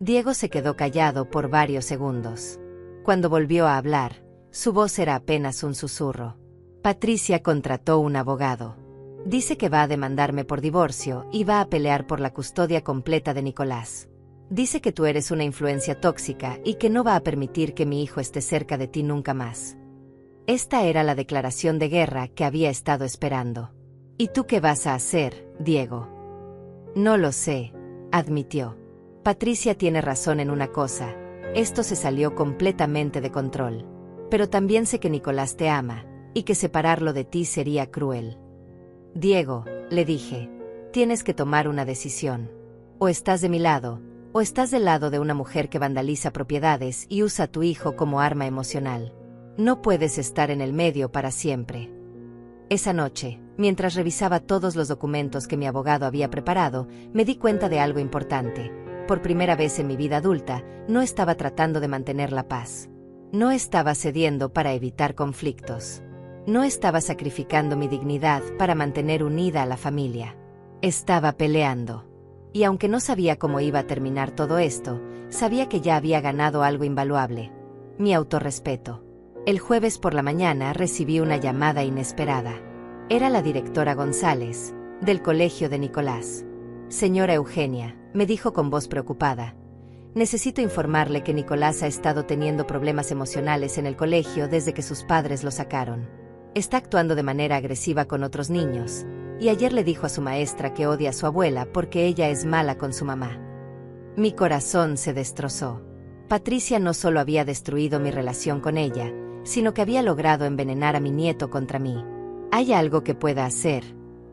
Diego se quedó callado por varios segundos. Cuando volvió a hablar, su voz era apenas un susurro. «Patricia contrató un abogado. Dice que va a demandarme por divorcio y va a pelear por la custodia completa de Nicolás. Dice que tú eres una influencia tóxica y que no va a permitir que mi hijo esté cerca de ti nunca más». Esta era la declaración de guerra que había estado esperando. «¿Y tú qué vas a hacer, Diego?». «No lo sé», admitió. «Patricia tiene razón en una cosa, esto se salió completamente de control. Pero también sé que Nicolás te ama, y que separarlo de ti sería cruel». «Diego», le dije, «tienes que tomar una decisión. O estás de mi lado, o estás del lado de una mujer que vandaliza propiedades y usa a tu hijo como arma emocional. No puedes estar en el medio para siempre». Esa noche, mientras revisaba todos los documentos que mi abogado había preparado, me di cuenta de algo importante. Por primera vez en mi vida adulta, no estaba tratando de mantener la paz. No estaba cediendo para evitar conflictos. No estaba sacrificando mi dignidad para mantener unida a la familia. Estaba peleando. Y aunque no sabía cómo iba a terminar todo esto, sabía que ya había ganado algo invaluable: mi autorrespeto. El jueves por la mañana recibí una llamada inesperada. Era la directora González, del colegio de Nicolás. «Señora Eugenia», me dijo con voz preocupada, «necesito informarle que Nicolás ha estado teniendo problemas emocionales en el colegio desde que sus padres lo sacaron. Está actuando de manera agresiva con otros niños, y ayer le dijo a su maestra que odia a su abuela porque ella es mala con su mamá». Mi corazón se destrozó. Patricia no solo había destruido mi relación con ella, sino que había logrado envenenar a mi nieto contra mí. «¿Hay algo que pueda hacer?»,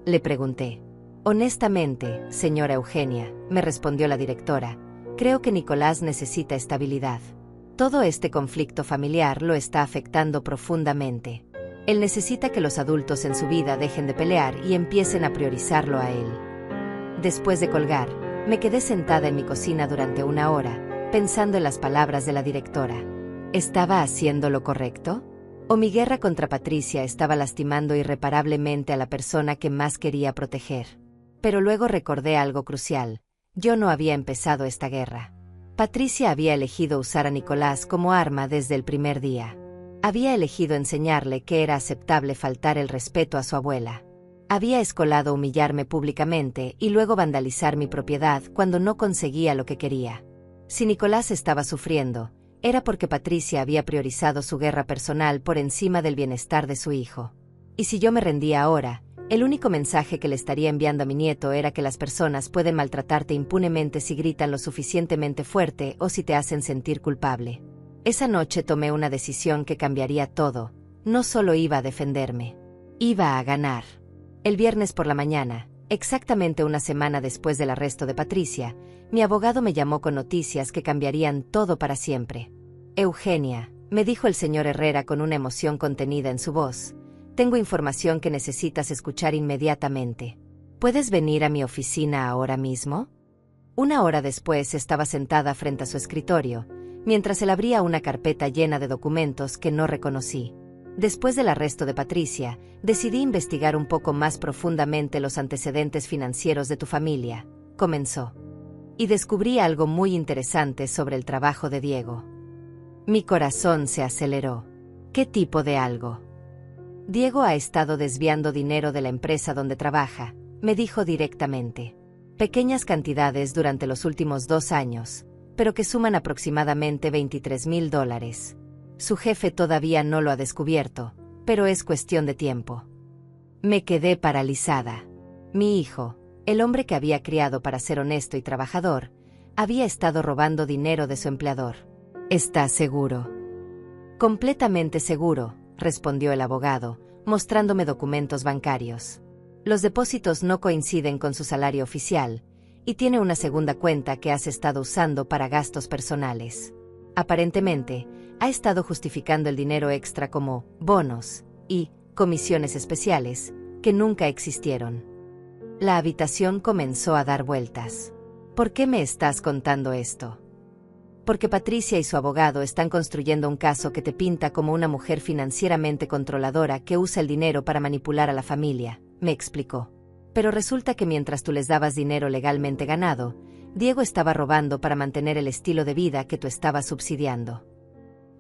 le pregunté. «Honestamente, señora Eugenia», me respondió la directora, «creo que Nicolás necesita estabilidad. Todo este conflicto familiar lo está afectando profundamente. Él necesita que los adultos en su vida dejen de pelear y empiecen a priorizarlo a él». Después de colgar, me quedé sentada en mi cocina durante 1 hora, pensando en las palabras de la directora. ¿Estaba haciendo lo correcto? ¿O mi guerra contra Patricia estaba lastimando irreparablemente a la persona que más quería proteger? Pero luego recordé algo crucial: yo no había empezado esta guerra. Patricia había elegido usar a Nicolás como arma desde el primer día. Había elegido enseñarle que era aceptable faltar el respeto a su abuela. Había escolado humillarme públicamente y luego vandalizar mi propiedad cuando no conseguía lo que quería. Si Nicolás estaba sufriendo, era porque Patricia había priorizado su guerra personal por encima del bienestar de su hijo. Y si yo me rendía ahora, el único mensaje que le estaría enviando a mi nieto era que las personas pueden maltratarte impunemente si gritan lo suficientemente fuerte o si te hacen sentir culpable. Esa noche tomé una decisión que cambiaría todo. No solo iba a defenderme, iba a ganar. El viernes por la mañana, exactamente una semana después del arresto de Patricia, mi abogado me llamó con noticias que cambiarían todo para siempre. Eugenia, me dijo el señor Herrera con una emoción contenida en su voz, tengo información que necesitas escuchar inmediatamente. ¿Puedes venir a mi oficina ahora mismo? Una hora después estaba sentada frente a su escritorio, mientras él abría una carpeta llena de documentos que no reconocí. Después del arresto de Patricia, decidí investigar un poco más profundamente los antecedentes financieros de tu familia, comenzó. Y descubrí algo muy interesante sobre el trabajo de Diego. Mi corazón se aceleró. ¿Qué tipo de algo? Diego ha estado desviando dinero de la empresa donde trabaja, me dijo directamente. Pequeñas cantidades durante los últimos 2 años, pero que suman aproximadamente $23,000. Su jefe todavía no lo ha descubierto, pero es cuestión de tiempo. Me quedé paralizada. Mi hijo, el hombre que había criado para ser honesto y trabajador, había estado robando dinero de su empleador. ¿Estás seguro? Completamente seguro, respondió el abogado, mostrándome documentos bancarios. Los depósitos no coinciden con su salario oficial, y tiene una segunda cuenta que has estado usando para gastos personales. Aparentemente, ha estado justificando el dinero extra como bonos y comisiones especiales, que nunca existieron. La habitación comenzó a dar vueltas. ¿Por qué me estás contando esto? Porque Patricia y su abogado están construyendo un caso que te pinta como una mujer financieramente controladora que usa el dinero para manipular a la familia, me explicó. Pero resulta que mientras tú les dabas dinero legalmente ganado, Diego estaba robando para mantener el estilo de vida que tú estabas subsidiando.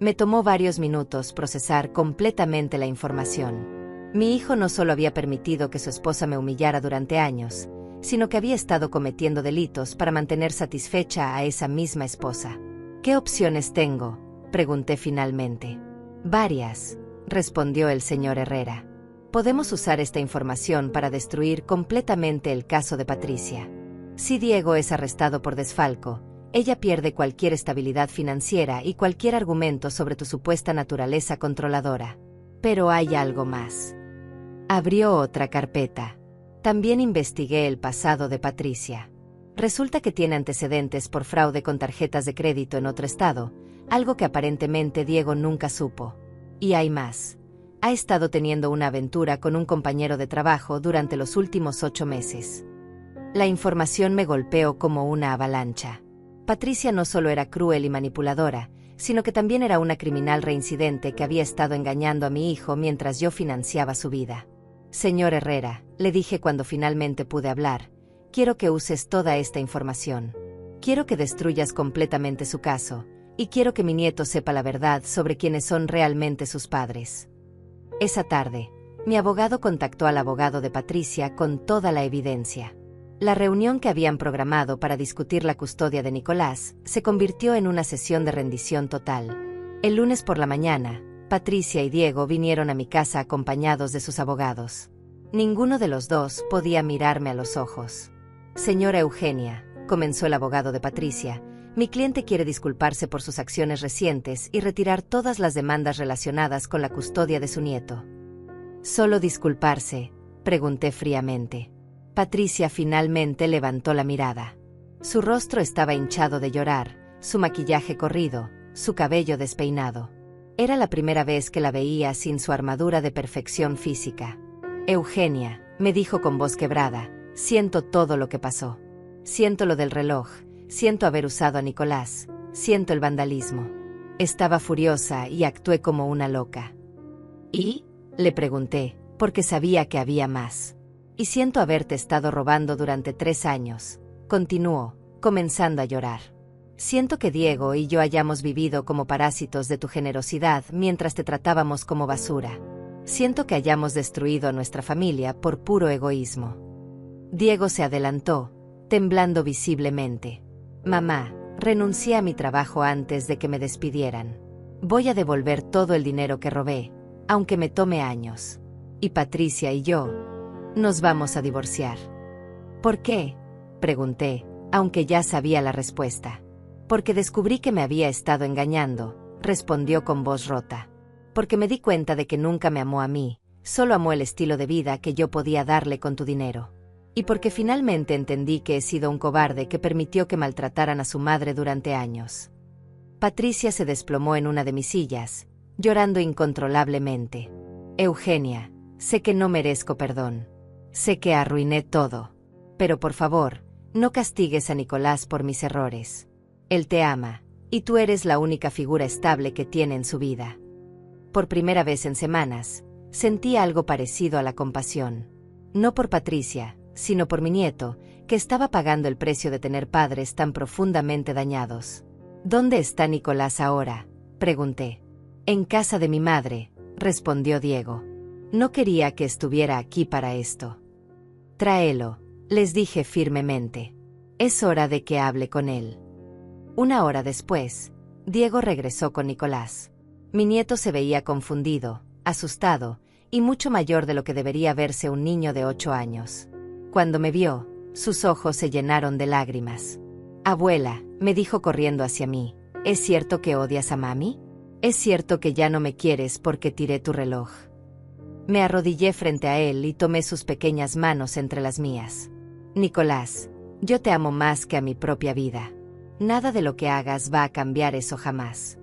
Me tomó varios minutos procesar completamente la información. Mi hijo no solo había permitido que su esposa me humillara durante años, sino que había estado cometiendo delitos para mantener satisfecha a esa misma esposa. ¿Qué opciones tengo?, pregunté finalmente. Varias, respondió el señor Herrera. Podemos usar esta información para destruir completamente el caso de Patricia. Si Diego es arrestado por desfalco, ella pierde cualquier estabilidad financiera y cualquier argumento sobre tu supuesta naturaleza controladora. Pero hay algo más. Abrió otra carpeta. También investigué el pasado de Patricia. Resulta que tiene antecedentes por fraude con tarjetas de crédito en otro estado, algo que aparentemente Diego nunca supo. Y hay más. Ha estado teniendo una aventura con un compañero de trabajo durante los últimos 8 meses. La información me golpeó como una avalancha. Patricia no solo era cruel y manipuladora, sino que también era una criminal reincidente que había estado engañando a mi hijo mientras yo financiaba su vida. Señor Herrera, le dije cuando finalmente pude hablar, quiero que uses toda esta información. Quiero que destruyas completamente su caso, y quiero que mi nieto sepa la verdad sobre quiénes son realmente sus padres. Esa tarde, mi abogado contactó al abogado de Patricia con toda la evidencia. La reunión que habían programado para discutir la custodia de Nicolás se convirtió en una sesión de rendición total. El lunes por la mañana, Patricia y Diego vinieron a mi casa acompañados de sus abogados. Ninguno de los dos podía mirarme a los ojos. Señora Eugenia, comenzó el abogado de Patricia, mi cliente quiere disculparse por sus acciones recientes y retirar todas las demandas relacionadas con la custodia de su nieto. ¿Solo disculparse?, pregunté fríamente. Patricia finalmente levantó la mirada. Su rostro estaba hinchado de llorar, su maquillaje corrido, su cabello despeinado. Era la primera vez que la veía sin su armadura de perfección física. Eugenia, me dijo con voz quebrada, siento todo lo que pasó. Siento lo del reloj, siento haber usado a Nicolás, siento el vandalismo. Estaba furiosa y actué como una loca. ¿Y?, le pregunté, porque sabía que había más. Y siento haberte estado robando durante 3 años, continuó, comenzando a llorar. Siento que Diego y yo hayamos vivido como parásitos de tu generosidad mientras te tratábamos como basura. Siento que hayamos destruido a nuestra familia por puro egoísmo. Diego se adelantó, temblando visiblemente. Mamá, renuncié a mi trabajo antes de que me despidieran. Voy a devolver todo el dinero que robé, aunque me tome años. Y Patricia y yo nos vamos a divorciar. ¿Por qué?, pregunté, aunque ya sabía la respuesta. Porque descubrí que me había estado engañando, respondió con voz rota. Porque me di cuenta de que nunca me amó a mí, solo amó el estilo de vida que yo podía darle con tu dinero. Y porque finalmente entendí que he sido un cobarde que permitió que maltrataran a su madre durante años. Patricia se desplomó en una de mis sillas, llorando incontrolablemente. Eugenia, sé que no merezco perdón. Sé que arruiné todo. Pero por favor, no castigues a Nicolás por mis errores. Él te ama, y tú eres la única figura estable que tiene en su vida. Por primera vez en semanas, sentí algo parecido a la compasión. No por Patricia, sino por mi nieto, que estaba pagando el precio de tener padres tan profundamente dañados. ¿Dónde está Nicolás ahora?, pregunté. En casa de mi madre, respondió Diego. No quería que estuviera aquí para esto. Tráelo, les dije firmemente. Es hora de que hable con él. Una hora después, Diego regresó con Nicolás. Mi nieto se veía confundido, asustado, y mucho mayor de lo que debería verse un niño de 8 años. Cuando me vio, sus ojos se llenaron de lágrimas. Abuela, me dijo corriendo hacia mí, ¿es cierto que odias a mami? ¿Es cierto que ya no me quieres porque tiré tu reloj? Me arrodillé frente a él y tomé sus pequeñas manos entre las mías. Nicolás, yo te amo más que a mi propia vida. Nada de lo que hagas va a cambiar eso jamás.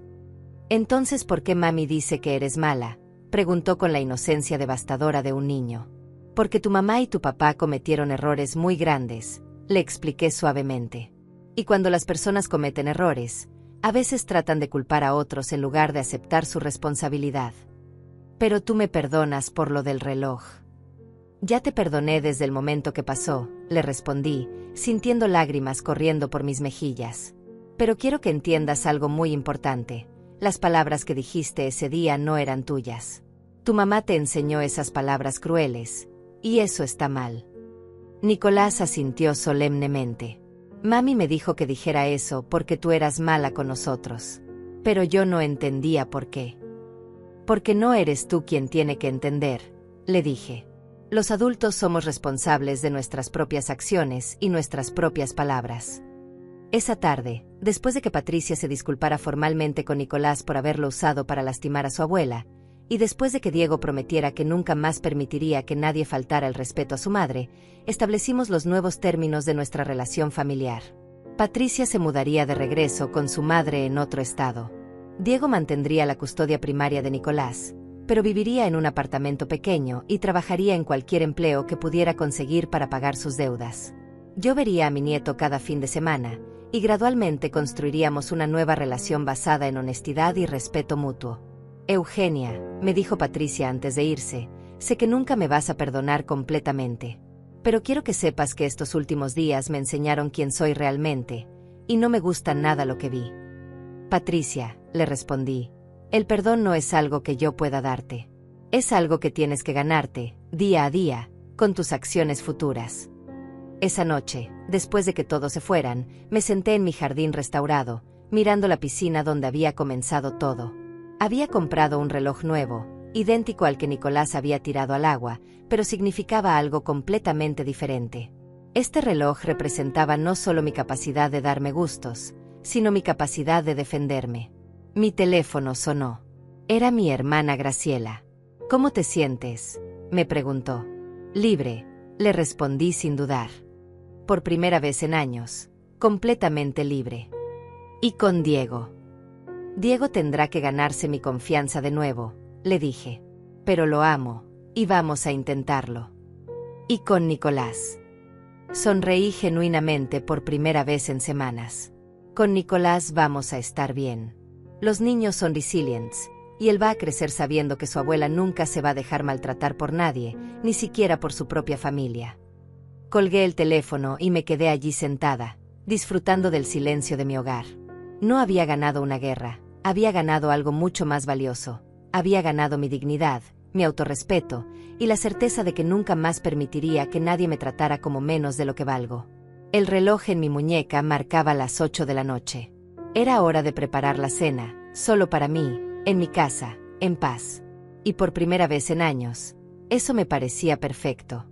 Entonces, ¿por qué mami dice que eres mala?, preguntó con la inocencia devastadora de un niño. Porque tu mamá y tu papá cometieron errores muy grandes, le expliqué suavemente. Y cuando las personas cometen errores, a veces tratan de culpar a otros en lugar de aceptar su responsabilidad. Pero tú me perdonas por lo del reloj. Ya te perdoné desde el momento que pasó, le respondí, sintiendo lágrimas corriendo por mis mejillas. Pero quiero que entiendas algo muy importante. Las palabras que dijiste ese día no eran tuyas. Tu mamá te enseñó esas palabras crueles, y eso está mal. Nicolás asintió solemnemente. Mami me dijo que dijera eso porque tú eras mala con nosotros. Pero yo no entendía por qué. Porque no eres tú quien tiene que entender, le dije. Los adultos somos responsables de nuestras propias acciones y nuestras propias palabras. Esa tarde, después de que Patricia se disculpara formalmente con Nicolás por haberlo usado para lastimar a su abuela, y después de que Diego prometiera que nunca más permitiría que nadie faltara el respeto a su madre, establecimos los nuevos términos de nuestra relación familiar. Patricia se mudaría de regreso con su madre en otro estado. Diego mantendría la custodia primaria de Nicolás, pero viviría en un apartamento pequeño y trabajaría en cualquier empleo que pudiera conseguir para pagar sus deudas. Yo vería a mi nieto cada fin de semana, y gradualmente construiríamos una nueva relación basada en honestidad y respeto mutuo. Eugenia, me dijo Patricia antes de irse, sé que nunca me vas a perdonar completamente. Pero quiero que sepas que estos últimos días me enseñaron quién soy realmente, y no me gusta nada lo que vi. Patricia, le respondí, el perdón no es algo que yo pueda darte. Es algo que tienes que ganarte, día a día, con tus acciones futuras. Esa noche, después de que todos se fueran, me senté en mi jardín restaurado, mirando la piscina donde había comenzado todo. Había comprado un reloj nuevo, idéntico al que Nicolás había tirado al agua, pero significaba algo completamente diferente. Este reloj representaba no solo mi capacidad de darme gustos, sino mi capacidad de defenderme. Mi teléfono sonó. Era mi hermana Graciela. ¿Cómo te sientes?, me preguntó. Libre, le respondí sin dudar. Por primera vez en años, completamente libre. Y con Diego. Diego tendrá que ganarse mi confianza de nuevo, le dije. Pero lo amo, y vamos a intentarlo. Y con Nicolás. Sonreí genuinamente por primera vez en semanas. Con Nicolás vamos a estar bien. Los niños son resilientes, y él va a crecer sabiendo que su abuela nunca se va a dejar maltratar por nadie, ni siquiera por su propia familia. Colgué el teléfono y me quedé allí sentada, disfrutando del silencio de mi hogar. No había ganado una guerra, había ganado algo mucho más valioso. Había ganado mi dignidad, mi autorrespeto y la certeza de que nunca más permitiría que nadie me tratara como menos de lo que valgo. El reloj en mi muñeca marcaba las 8 de la noche. Era hora de preparar la cena, solo para mí, en mi casa, en paz. Y por primera vez en años, eso me parecía perfecto.